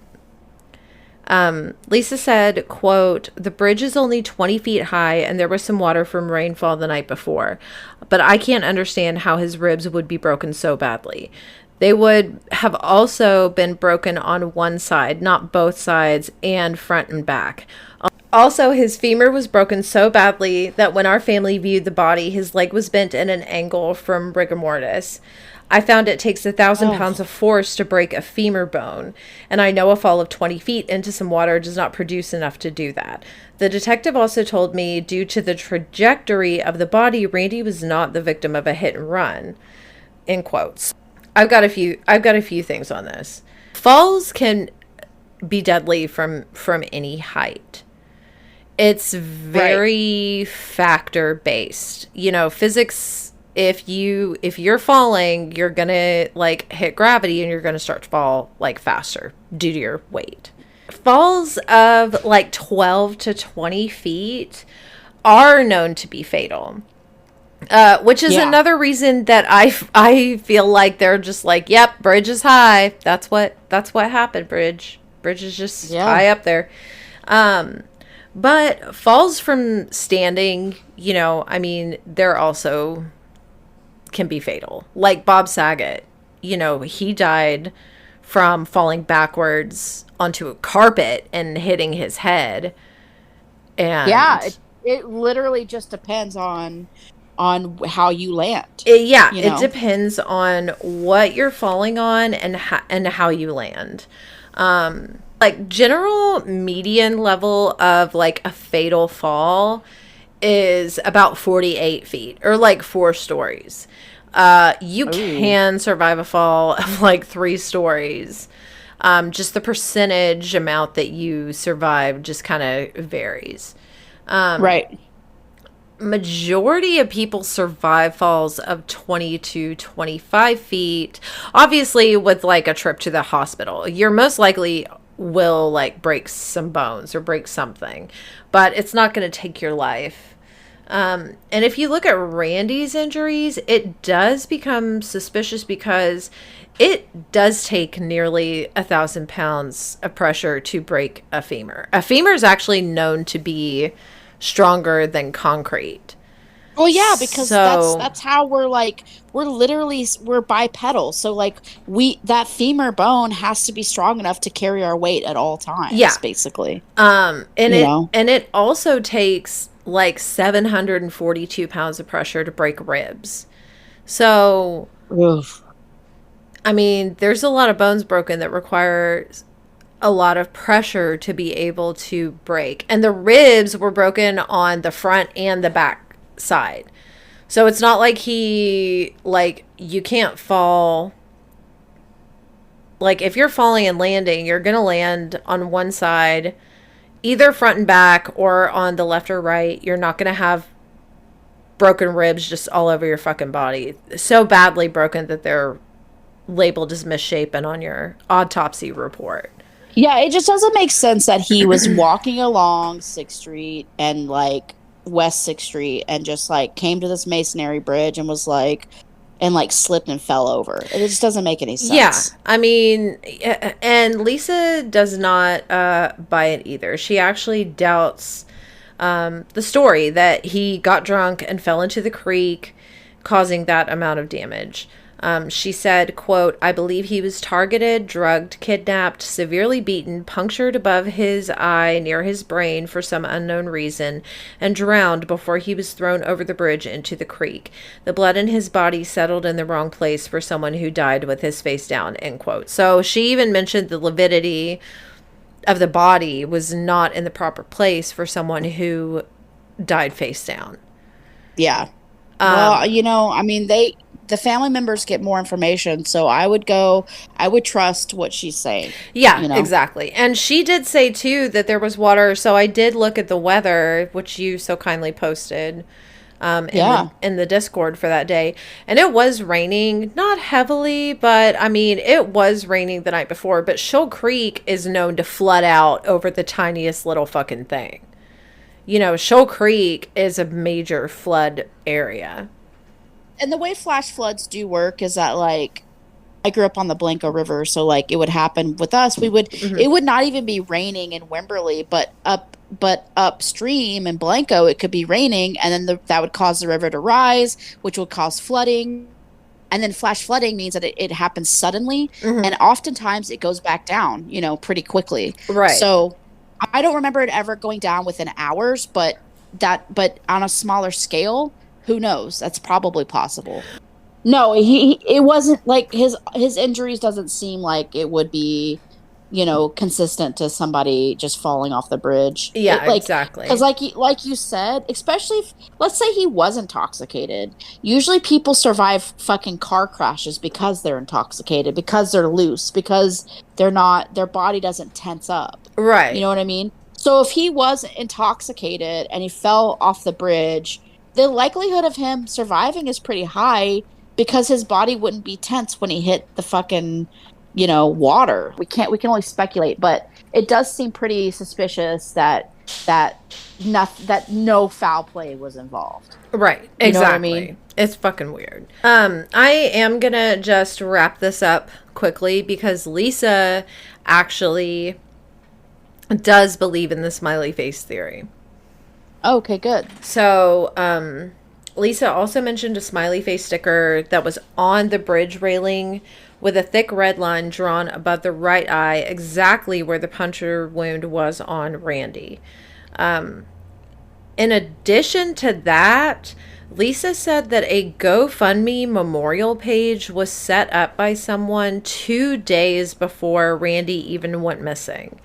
Lisa said, quote, "The bridge is only 20 feet high and there was some water from rainfall the night before, but I can't understand how his ribs would be broken so badly. They would have also been broken on one side, not both sides, and front and back. Also, his femur was broken so badly that when our family viewed the body, his leg was bent at an angle from rigor mortis. I found it takes 1,000 pounds of force to break a femur bone, and I know a fall of 20 feet into some water does not produce enough to do that. The detective also told me, due to the trajectory of the body, Randy was not the victim of a hit and run." In quotes. I've got a few things on this. Falls can be deadly from any height. It's very factor based. You know, physics, if you're falling, you're going to like hit gravity and you're going to start to fall like faster due to your weight. Falls of like 12 to 20 feet are known to be fatal. Which is another reason that I feel like they're just like, yep, bridge is high. That's what happened, bridge. Bridge is just high up there. But falls from standing, I mean, they're also can be fatal. Like Bob Saget, he died from falling backwards onto a carpet and hitting his head. And it literally just depends on how you land. It depends on what you're falling on and how you land. Like general median level of like a fatal fall is about 48 feet or like 4 stories. You can survive a fall of like 3 stories. Just the percentage amount that you survive just kind of varies. Right. Majority of people survive falls of 20 to 25 feet. Obviously, with like a trip to the hospital, you're most likely will like break some bones or break something, but it's not going to take your life. And if you look at Randy's injuries, it does become suspicious because it does take nearly 1,000 pounds of pressure to break a femur. A femur is actually known to be stronger than concrete. Well, yeah, because that's how we're bipedal. So like that femur bone has to be strong enough to carry our weight at all times. Yeah, basically. It also takes like 742 pounds of pressure to break ribs. So, I mean, there's a lot of bones broken that require a lot of pressure to be able to break. And the ribs were broken on the front and the back side. So it's not like you can't fall. Like if you're falling and landing, you're going to land on one side either front and back or on the left or right. You're not going to have broken ribs just all over your fucking body. So badly broken that they're labeled as misshapen on your autopsy report. Yeah, it just doesn't make sense that he was walking along 6th Street and like West 6th Street and just like came to this masonry bridge and was like, and like slipped and fell over. It just doesn't make any sense. Yeah, I mean, and Lisa does not buy it either. She actually doubts the story that he got drunk and fell into the creek, causing that amount of damage. She said, quote, "I believe he was targeted, drugged, kidnapped, severely beaten, punctured above his eye near his brain for some unknown reason, and drowned before he was thrown over the bridge into the creek. The blood in his body settled in the wrong place for someone who died with his face down," end quote. So she even mentioned the lividity of the body was not in the proper place for someone who died face down. Yeah. Well, you know, I mean, the family members get more information, so I would trust what she's saying. Yeah, you know? Exactly. And she did say too that there was water, so I did look at the weather, which you so kindly posted in the Discord for that day, and it was raining, not heavily, but I mean, it was raining the night before. But Shoal Creek is known to flood out over the tiniest little fucking thing. You know, Shoal Creek is a major flood area. And the way flash floods do work is that, like, I grew up on the Blanco River, so like it would happen with us. It would not even be raining in Wimberley, but upstream in Blanco, it could be raining, and then that would cause the river to rise, which would cause flooding. And then flash flooding means that it happens suddenly, and oftentimes it goes back down, you know, pretty quickly. Right. So I don't remember it ever going down within hours, but on a smaller scale, who knows? That's probably possible. No, it wasn't like his injuries doesn't seem like it would be, you know, consistent to somebody just falling off the bridge. Yeah, exactly. Because like you said, especially if, let's say he was intoxicated. Usually people survive fucking car crashes because they're intoxicated, because they're loose, because their body doesn't tense up. Right. You know what I mean? So if he was intoxicated and he fell off the bridge, the likelihood of him surviving is pretty high because his body wouldn't be tense when he hit the fucking, you know, water. We can only speculate, but it does seem pretty suspicious that no foul play was involved. Right. Exactly. You know what I mean? It's fucking weird. I am gonna just wrap this up quickly because Lisa actually does believe in the smiley face theory. Okay, good. So, Lisa also mentioned a smiley face sticker that was on the bridge railing with a thick red line drawn above the right eye, exactly where the puncture wound was on Randy. In addition to that, Lisa said that a GoFundMe memorial page was set up by someone 2 days before Randy even went missing.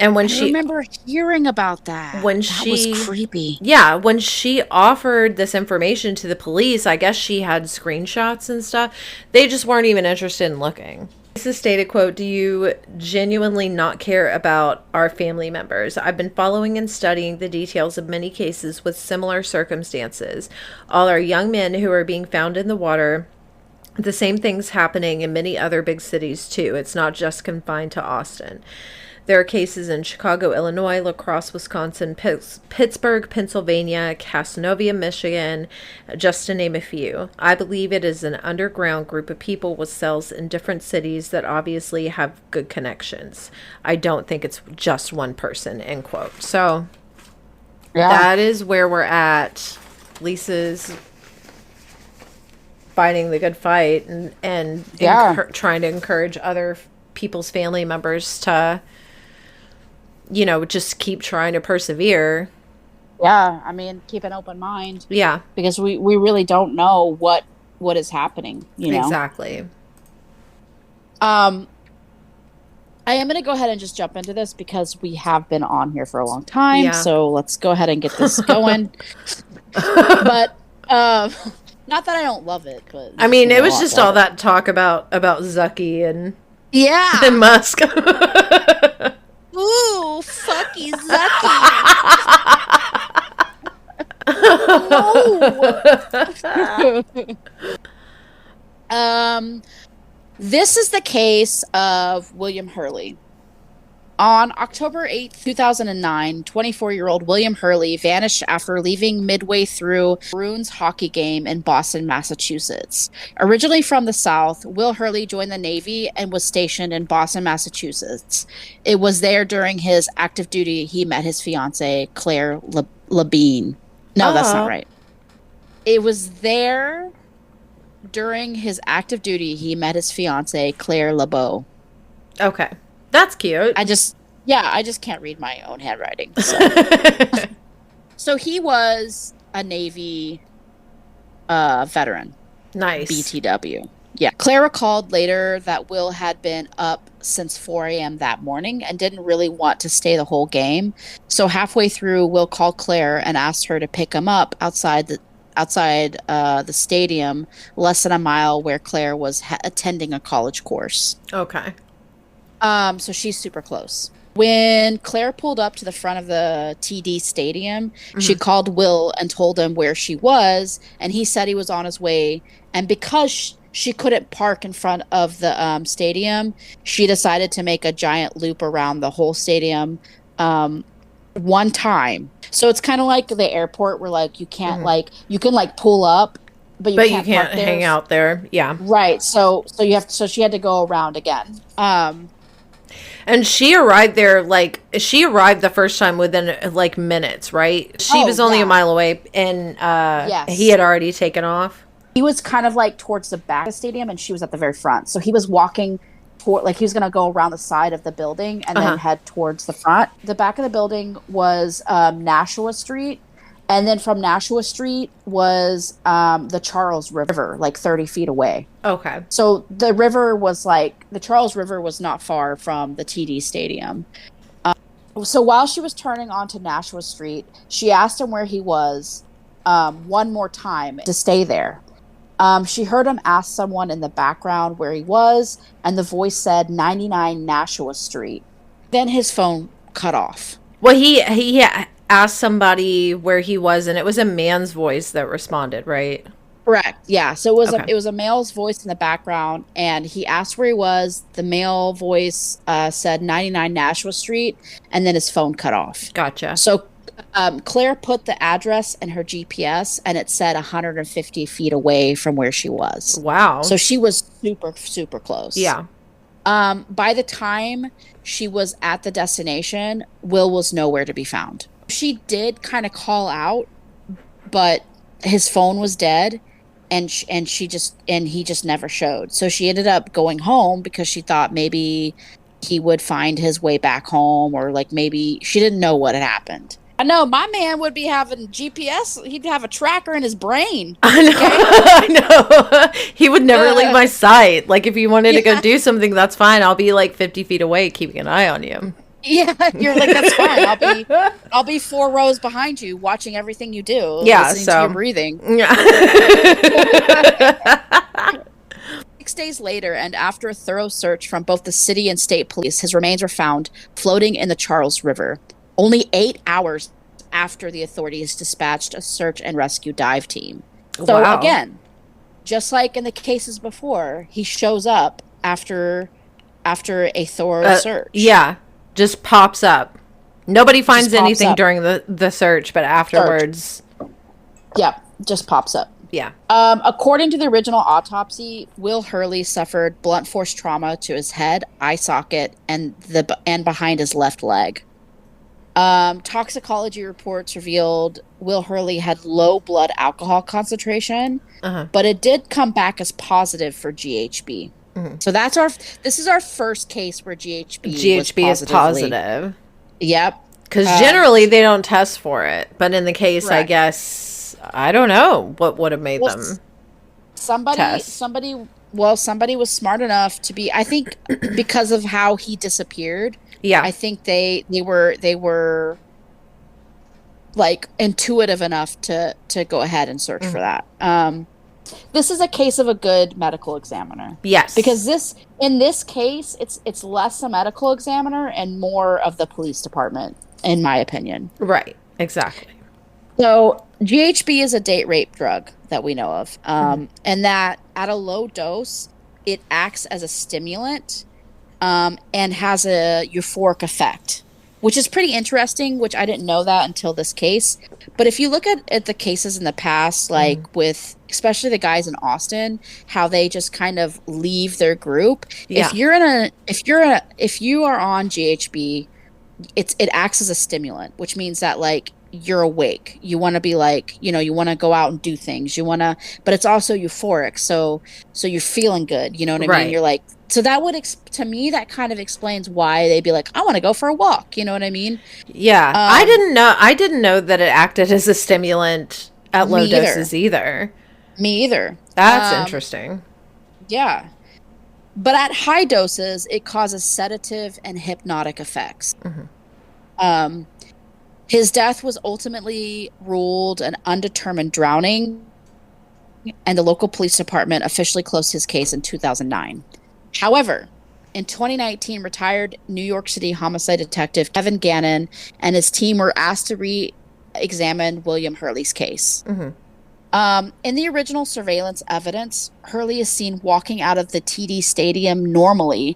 And when I remember hearing about that. That was creepy. Yeah, when she offered this information to the police, I guess she had screenshots and stuff. They just weren't even interested in looking. Lisa stated, quote, "Do you genuinely not care about our family members? I've been following and studying the details of many cases with similar circumstances. All are young men who are being found in the water. The same thing's happening in many other big cities, too. It's not just confined to Austin. There are cases in Chicago, Illinois, La Crosse, Wisconsin, Pittsburgh, Pennsylvania, Casanova, Michigan, just to name a few. I believe it is an underground group of people with cells in different cities that obviously have good connections. I don't think it's just one person," end quote. So that is where we're at. Lisa's fighting the good fight and trying to encourage other people's family members to, you know, just keep trying to persevere. Yeah, I mean, keep an open mind. Yeah. Because we really don't know what is happening, you know? Exactly. I am going to go ahead and just jump into this because we have been on here for a long time. Yeah. So let's go ahead and get this going. But, not that I don't love it, but... I mean, it was just all that talk about Zucky and... Yeah. And Musk. Ooh. no, sucky zucky. No. This is the case of William Hurley. On October 8th, 2009, 24-year-old William Hurley vanished after leaving midway through a Bruins hockey game in Boston, Massachusetts. Originally from the South, Will Hurley joined the Navy and was stationed in Boston, Massachusetts. It was there during his active duty he met his fiancée, Claire Labine. No, that's not right. It was there during his active duty he met his fiancée, Claire LeBeau. Okay. That's cute. I just can't read my own handwriting. So, so he was a Navy veteran. Nice. BTW. Yeah. Claire recalled later that Will had been up since 4 a.m. that morning and didn't really want to stay the whole game. So halfway through, Will called Claire and asked her to pick him up outside the stadium, less than a mile where Claire was attending a college course. Okay. So she's super close. When Claire pulled up to the front of the TD Stadium, she called Will and told him where she was, and he said he was on his way. And because she couldn't park in front of the stadium, she decided to make a giant loop around the whole stadium one time. So it's kind of like the airport where, like, you can't, you can, like, pull up, but you can't hang out there. Yeah. Right. So she had to go around again. And she arrived there, she arrived the first time within, minutes, right? She was only a mile away, and yes. He had already taken off. He was kind of, towards the back of the stadium, and she was at the very front. So he was walking toward, he was going to go around the side of the building and then head towards the front. The back of the building was Nashua Street, and then from Nashua Street was the Charles River, 30 feet away. Okay. So the river was the Charles River was not far from the TD Stadium. So while she was turning onto Nashua Street, she asked him where he was one more time to stay there. She heard him ask someone in the background where he was, and the voice said 99 Nashua Street. Then his phone cut off. Well, he asked somebody where he was, and it was a man's voice that responded, right? Correct. Yeah. So it was a male's voice in the background, and he asked where he was. The male voice said 99 Nashua Street, and then his phone cut off. Gotcha. So Claire put the address in her GPS, and it said 150 feet away from where she was. Wow. So she was super, super close. Yeah. By the time she was at the destination, Will was nowhere to be found. She did kind of call out, but his phone was dead, and he just never showed. So she ended up going home because she thought maybe he would find his way back home, or maybe she didn't know what had happened. I know my man would be having GPS. He'd have a tracker in his brain. I know. Okay? I know. He would never leave my sight. If you wanted to go do something, that's fine. I'll be 50 feet away, keeping an eye on you. Yeah, you're that's fine. I'll be 4 rows behind you, watching everything you do. Yeah, listening to your breathing. Yeah. 6 days later, and after a thorough search from both the city and state police, his remains were found floating in the Charles River. Only 8 hours after the authorities dispatched a search and rescue dive team. So again, just like in the cases before, he shows up after a thorough search. Yeah. Just pops up. Nobody finds anything during the search, but afterwards. Yeah, just pops up. Yeah. According to the original autopsy, Will Hurley suffered blunt force trauma to his head, eye socket, and behind his left leg. Toxicology reports revealed Will Hurley had low blood alcohol concentration, but it did come back as positive for GHB. So this is our first case where GHB is positive. Yep. Because generally they don't test for it, but in the case, correct. I guess, I don't know what would have made them test. Somebody was smart enough to be, I think, because of how he disappeared. Yeah. I think they were intuitive enough to go ahead and search for that. This is a case of a good medical examiner. Yes. Because in this case, it's less a medical examiner and more of the police department, in my opinion. Right. Exactly. So GHB is a date rape drug that we know of, and that at a low dose, it acts as a stimulant and has a euphoric effect, which is pretty interesting, which I didn't know that until this case. But if you look at the cases in the past, like with especially the guys in Austin, how they just kind of leave their group. Yeah. If you are on GHB, it acts as a stimulant, which means that like you're awake. You want to be like, you want to go out and do things. But it's also euphoric. So you're feeling good. You know what I Right. mean? You're like, so that would, to me, that kind of explains why they'd be like, I want to go for a walk. You know what I mean? Yeah. I didn't know that it acted as a stimulant at low doses either. Me either. That's interesting. Yeah. But at high doses, it causes sedative and hypnotic effects. His death was ultimately ruled an undetermined drowning, and the local police department officially closed his case in 2009. However, in 2019, retired New York City homicide detective Kevin Gannon and his team were asked to re-examine William Hurley's case. In the original surveillance evidence, Hurley is seen walking out of the TD Stadium normally,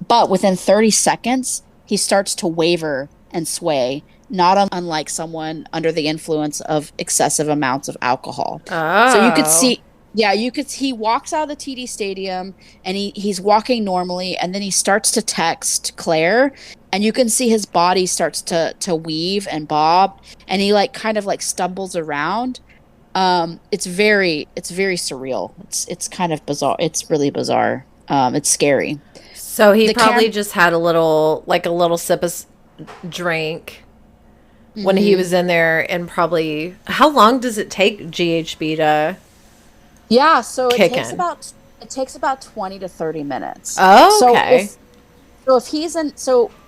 but within 30 seconds, he starts to waver and sway, not unlike someone under the influence of excessive amounts of alcohol. Oh. So you could see, he walks out of the TD Stadium and he's walking normally, and then he starts to text Claire, and you can see his body starts to weave and bob, and he like kind of like stumbles around. It's very surreal. It's kind of bizarre. It's really bizarre. It's scary. So he probably just had a little sip of drink when he was in there, and probably, how long does it take GHB to so kick it takes in? about 20 to 30 minutes. Oh, okay. So if he's in,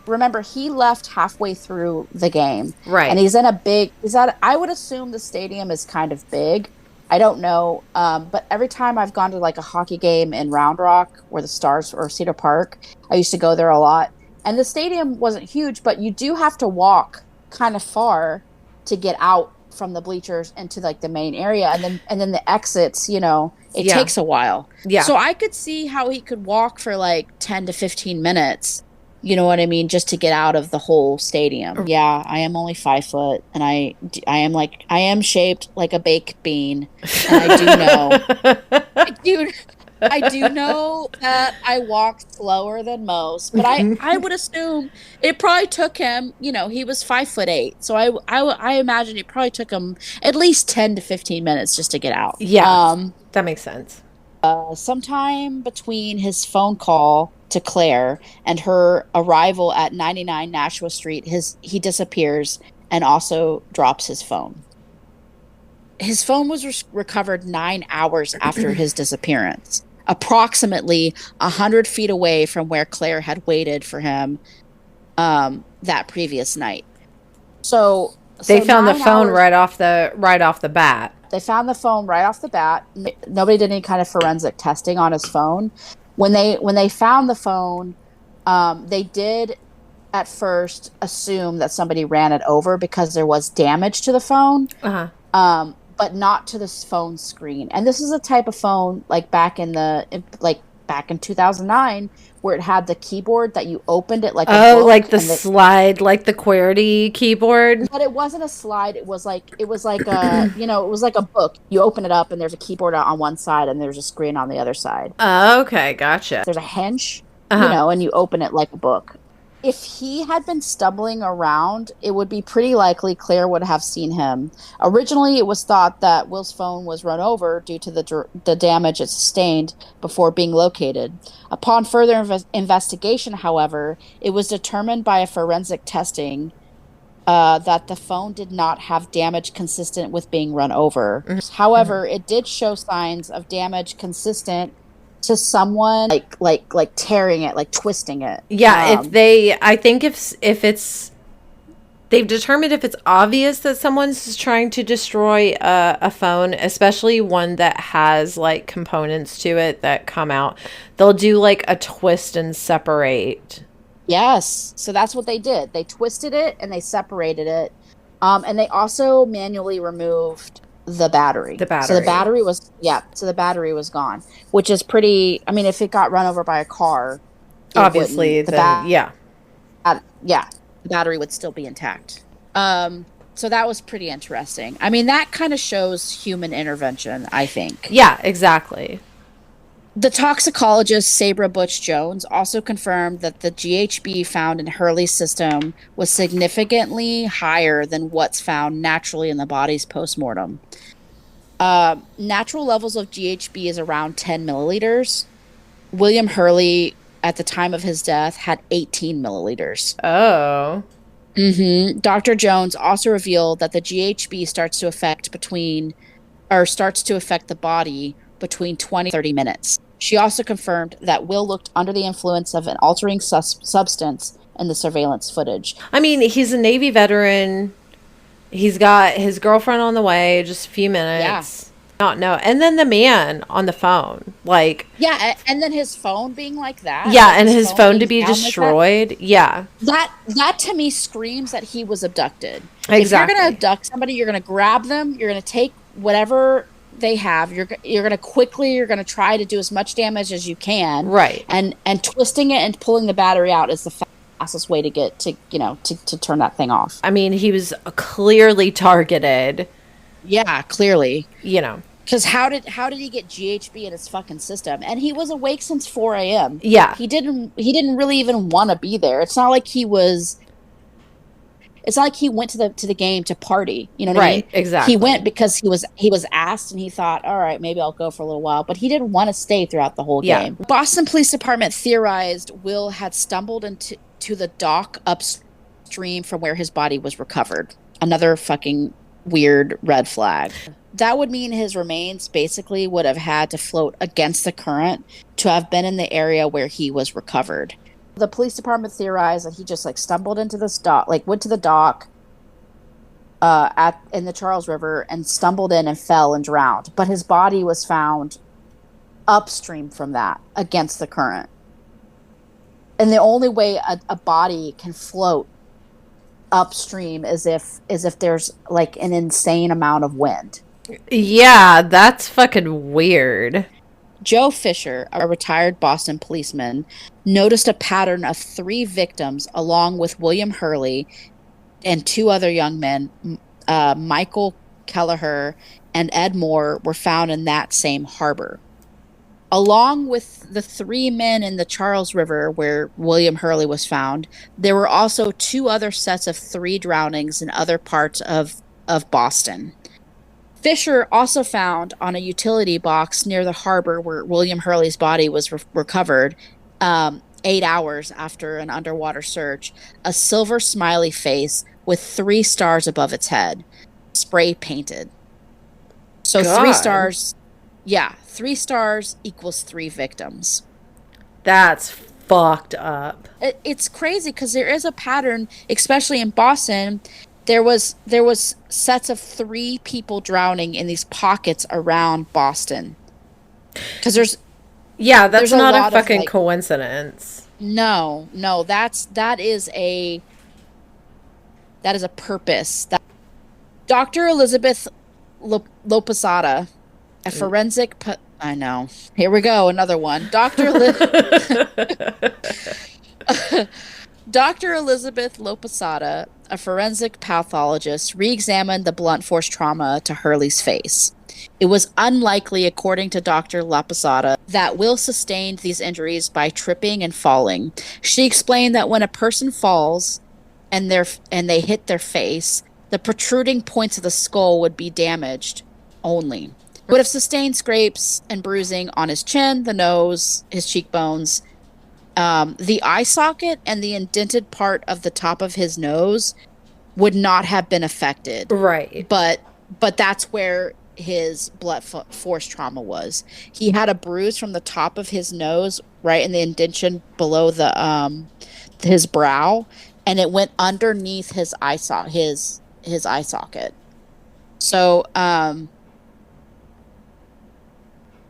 remember, he left halfway through the game. Right. And he's in I would assume the stadium is kind of big. I don't know. But every time I've gone to like a hockey game in Round Rock or the Stars or Cedar Park, I used to go there a lot. And the stadium wasn't huge, but you do have to walk kind of far to get out from the bleachers into like the main area, and then the exits, it takes a while. Yeah. So I could see how he could walk for like 10 to 15 minutes. You know what I mean? Just to get out of the whole stadium. Yeah, I am only 5 foot, and I am shaped like a baked bean, and I do know, I do know that I walk slower than most, but I would assume it probably took him, he was 5'8", so I imagine it probably took him at least 10 to 15 minutes just to get out. Yeah, that makes sense. Sometime between his phone call to Claire and her arrival at 99 Nashua Street, he disappears and also drops his phone. His phone was recovered 9 hours after his disappearance, approximately 100 feet away from where Claire had waited for him that previous night. So they found the phone right off the bat. They found the phone right off the bat. Nobody did any kind of forensic testing on his phone. When they found the phone, they did at first assume that somebody ran it over because there was damage to the phone. But not to this phone screen. And this is a type of phone like back in 2009 where it had the keyboard that you opened it like a book, like the slide, like the QWERTY keyboard. But it wasn't a slide. It was like a it was like a book. You open it up and there's a keyboard on one side and there's a screen on the other side. Okay, gotcha. There's a hinge, and you open it like a book. If he had been stumbling around, it would be pretty likely Claire would have seen him. Originally, it was thought that Will's phone was run over due to the damage it sustained before being located. Upon further investigation, however, it was determined by a forensic testing that the phone did not have damage consistent with being run over. However, it did show signs of damage consistent to someone like tearing it, like twisting it. Yeah, I think if it's They've determined if it's obvious that someone's trying to destroy a phone, especially one that has like components to it that come out, they'll do like a twist and separate. Yes. So that's what they did. They twisted it and they separated it. And they also manually removed the battery. The battery. So the battery was gone, which is pretty, I mean, if it got run over by a car, Obviously, the battery would still be intact. So that was pretty interesting. I mean, that kind of shows human intervention, I think. Yeah, exactly. The toxicologist Sabra Butch Jones also confirmed that the GHB found in Hurley's system was significantly higher than what's found naturally in the body's postmortem. Natural levels of GHB is around 10 milliliters. William Hurley, at the time of his death, had 18 milliliters. Oh. Dr. Jones also revealed that the GHB starts to affect the body between 20 and 30 minutes. She also confirmed that Will looked under the influence of an altering substance in the surveillance footage. I mean, he's a Navy veteran. He's got his girlfriend on the way, just a few minutes. Not know. And then the man on the phone, like... Yeah, and then his phone being like that. Yeah, and his phone to be destroyed. Like yeah. That to me screams that he was abducted. Exactly. If you're going to abduct somebody, you're going to grab them, you're going to take whatever they have, you're going to try to do as much damage as you can. Right. And twisting it and pulling the battery out is the fastest way to get to, to turn that thing off. I mean, he was clearly targeted. Yeah, clearly. Because how did he get GHB in his fucking system? And he was awake since 4 a.m. Yeah. He didn't really even want to be there. It's not like he went to the game to party. You know what I mean? Right, exactly. He went because he was asked and he thought, all right, maybe I'll go for a little while. But he didn't want to stay throughout the whole game. Boston Police Department theorized Will had stumbled into the dock upstream from where his body was recovered. Another fucking weird red flag. That would mean his remains basically would have had to float against the current to have been in the area where he was recovered. The police department theorized that he just stumbled into this dock, went to the dock in the Charles River and stumbled in and fell and drowned. But his body was found upstream from that against the current. And the only way a body can float upstream is if there's an insane amount of wind. Yeah, that's fucking weird. Joe Fisher, a retired Boston policeman, noticed a pattern of 3 victims along with William Hurley and 2 other young men, Michael Kelleher and Ed Moore, were found in that same harbor. Along with the 3 men in the Charles River where William Hurley was found, there were also 2 other sets of 3 drownings in other parts of Boston. Fisher also found on a utility box near the harbor where William Hurley's body was recovered 8 hours after an underwater search, a silver smiley face with 3 stars above its head, spray painted. So God. 3 stars... Yeah, 3 stars equals 3 victims. That's fucked up. It's crazy because there is a pattern, especially in Boston. There was sets of 3 people drowning in these pockets around Boston. Because that's not a fucking coincidence. No, that is a purpose. Dr. Elizabeth Loposada, a forensic... I know. Here we go, another one. Dr. Elizabeth Loposada, a forensic pathologist, re-examined the blunt force trauma to Hurley's face. It was unlikely, according to Dr. Loposada, that Will sustained these injuries by tripping and falling. She explained that when a person falls and they hit their face, the protruding points of the skull would be damaged only. Would have sustained scrapes and bruising on his chin, the nose, his cheekbones. The eye socket and the indented part of the top of his nose would not have been affected. Right. But that's where his blunt force trauma was. He had a bruise from the top of his nose, right in the indentation below his brow, and it went underneath his his eye socket. So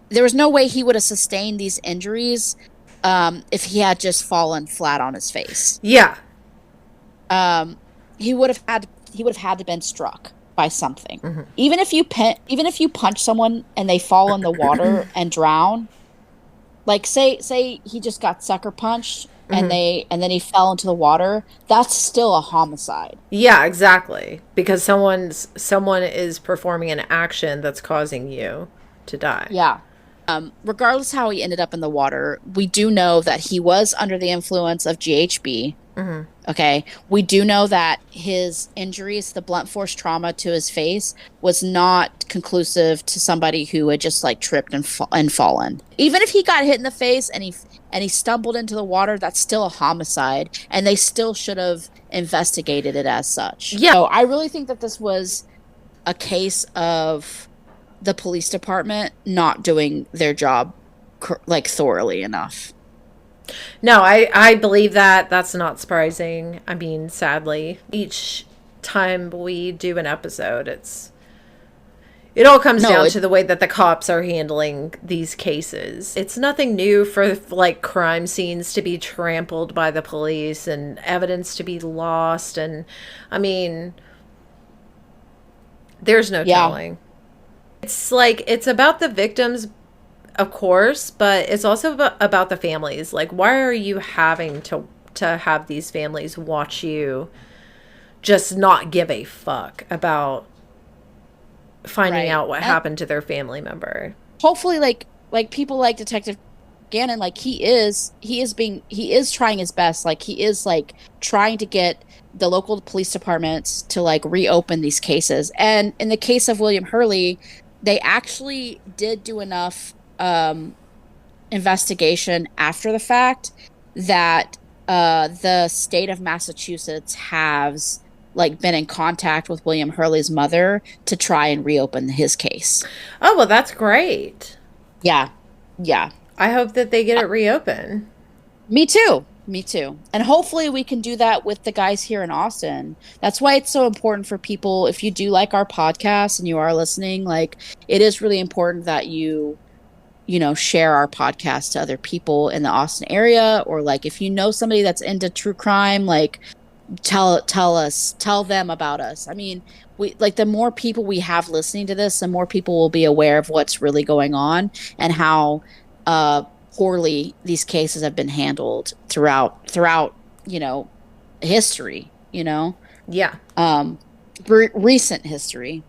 there was no way he would have sustained these injuries if he had just fallen flat on his face. Yeah. He would have had to been struck by something. Mm-hmm. Even if you punch someone and they fall in the water and drown, like say he just got sucker punched and then he fell into the water, that's still a homicide. Yeah, exactly. Because someone is performing an action that's causing you to die. Yeah. Regardless how he ended up in the water, we do know that he was under the influence of GHB. Mm-hmm. Okay. We do know that his injuries, the blunt force trauma to his face, was not conclusive to somebody who had just like tripped and fallen. Even if he got hit in the face and he stumbled into the water, that's still a homicide, and they still should have investigated it as such. Yeah. So I really think that this was a case of the police department not doing their job like thoroughly enough. No, I believe that. That's not surprising. I mean, sadly, each time we do an episode, it all comes down to the way that the cops are handling these cases. It's nothing new for like crime scenes to be trampled by the police and evidence to be lost. And I mean, there's no telling. It's like, it's about the victims, of course, but it's also about the families. Like, why are you having to have these families watch you just not give a fuck about finding out what happened to their family member? Hopefully, like people like Detective Gannon, like he is trying his best. Like he is like trying to get the local police departments to like reopen these cases. And in the case of William Hurley, they actually did do enough investigation after the fact that the state of Massachusetts has like been in contact with William Hurley's mother to try and reopen his case. Oh, well, that's great. Yeah. I hope that they get it reopened. Me too. And hopefully we can do that with the guys here in Austin. That's why it's so important for people, if you do like our podcast and you are listening, like it is really important that you share our podcast to other people in the Austin area, or like if you know somebody that's into true crime, like tell them about us. I mean, we like the more people we have listening to this, the more people will be aware of what's really going on and how poorly these cases have been handled throughout history, Yeah. Recent history.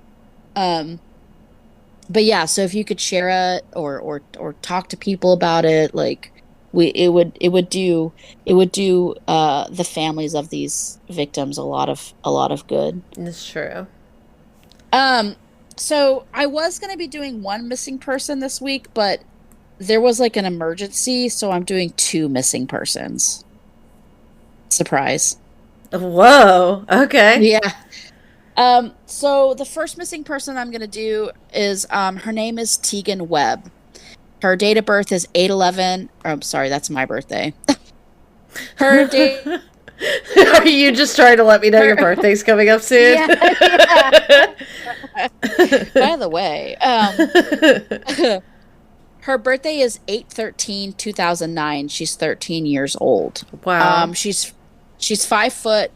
But yeah, so if you could share it or talk to people about it, like it would do the families of these victims a lot of good. That's true. So I was going to be doing one missing person this week, but there was like an emergency, so I'm doing two missing persons. Surprise. Whoa. Okay. Yeah. So the first missing person I'm going to do is, her name is Tegan Webb. Her date of birth is 8/11. I'm sorry, that's my birthday. Her date. Are you just trying to let me know your birthday's coming up soon? Yeah. By the way, her birthday is 8/13/2009. She's 13 years old. Wow. She's 5 foot.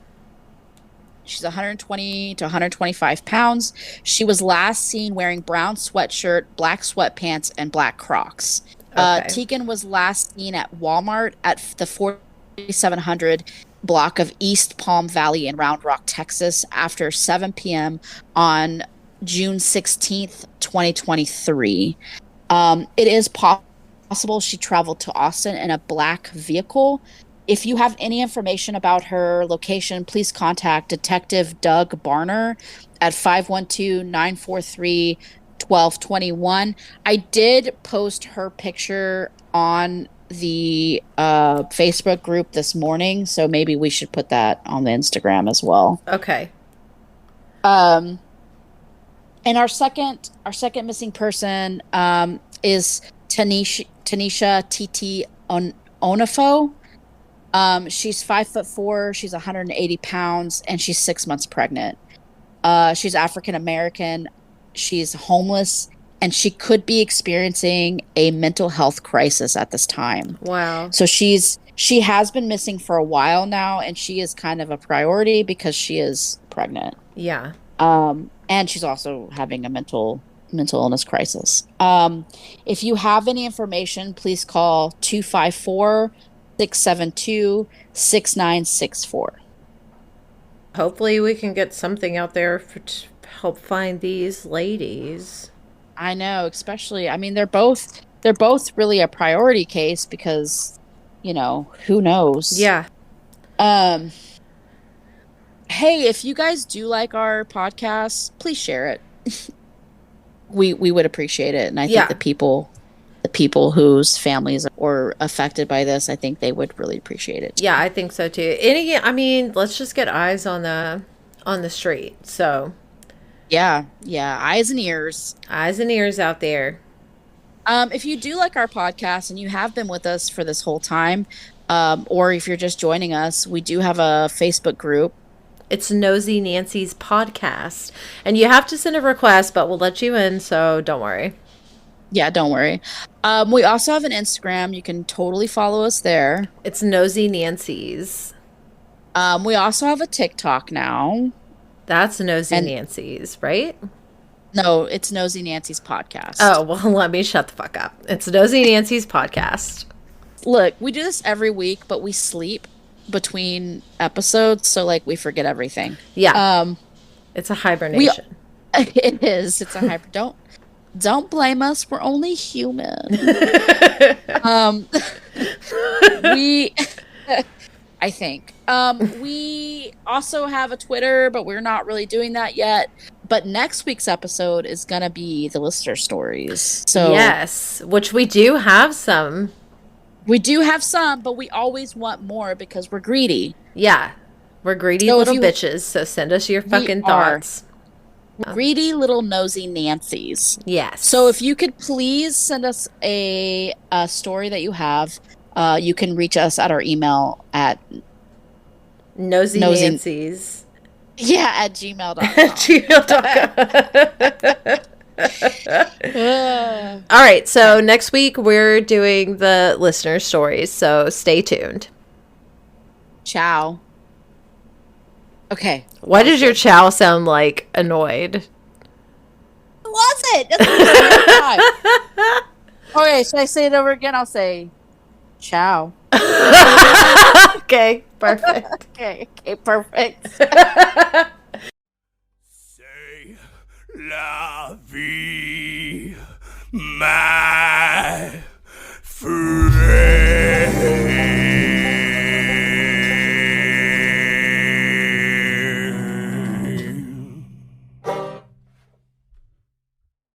She's 120 to 125 pounds. She was last seen wearing brown sweatshirt, black sweatpants, and black Crocs. Okay. Tegan was last seen at Walmart at the 4700 block of East Palm Valley in Round Rock, Texas, after 7 p.m. on June 16th, 2023. It is possible she traveled to Austin in a black vehicle. If you have any information about her location, please contact Detective Doug Barner at 512-943-1221. I did post her picture on the Facebook group this morning, so maybe we should put that on the Instagram as well. Okay. And our second missing person is Tanisha Titi Onafo. She's 5'4", she's 180 pounds, and she's 6 months pregnant. She's African American, she's homeless, and she could be experiencing a mental health crisis at this time. Wow. So she has been missing for a while now, and she is kind of a priority because she is pregnant. Yeah. And she's also having a mental illness crisis. If you have any information, please call 254-672-6964. Hopefully we can get something out there to help find these ladies. I know, especially, I mean, they're both really a priority case because, who knows? Yeah. Hey, if you guys do like our podcast, please share it. We would appreciate it, and I think the people whose families were affected by this, I think they would really appreciate it. Yeah, I think so too. Let's just get eyes on the street. So, Yeah, eyes and ears. eyes and ears out there. If you do like our podcast and you have been with us for this whole time, or if you're just joining us, we do have a Facebook group. It's Nosy Nancy's podcast. And you have to send a request, but we'll let you in, so don't worry. Yeah, don't worry. We also have an Instagram. You can totally follow us there. It's Nosy Nancy's. We also have a TikTok now. That's Nosy Nancy's, right? No, it's Nosy Nancy's podcast. Oh, well, let me shut the fuck up. It's Nosy Nancy's podcast. Look, we do this every week, but we sleep between episodes, so we forget everything. Yeah. It's a hibernation. It is. It's a hyper. Don't blame us. We're only human. We I think. We also have a Twitter, but we're not really doing that yet. But next week's episode is going to be the listener stories. So yes, which we do have some. We do have some, but we always want more because we're greedy. Yeah. We're greedy little bitches, so send us your fucking thoughts. Greedy little nosy Nancys. Yes. So if you could please send us a story that you have, you can reach us at our email at Nosy Nancy's. Yeah, at gmail.com. gmail.com. All right, so next week we're doing the listener stories, so stay tuned. Ciao. Okay. Why does your chow sound like annoyed? Was it? That's the Okay, should I say it over again? I'll say ciao. Okay, perfect. Okay, perfect. C'est la vie, my friend.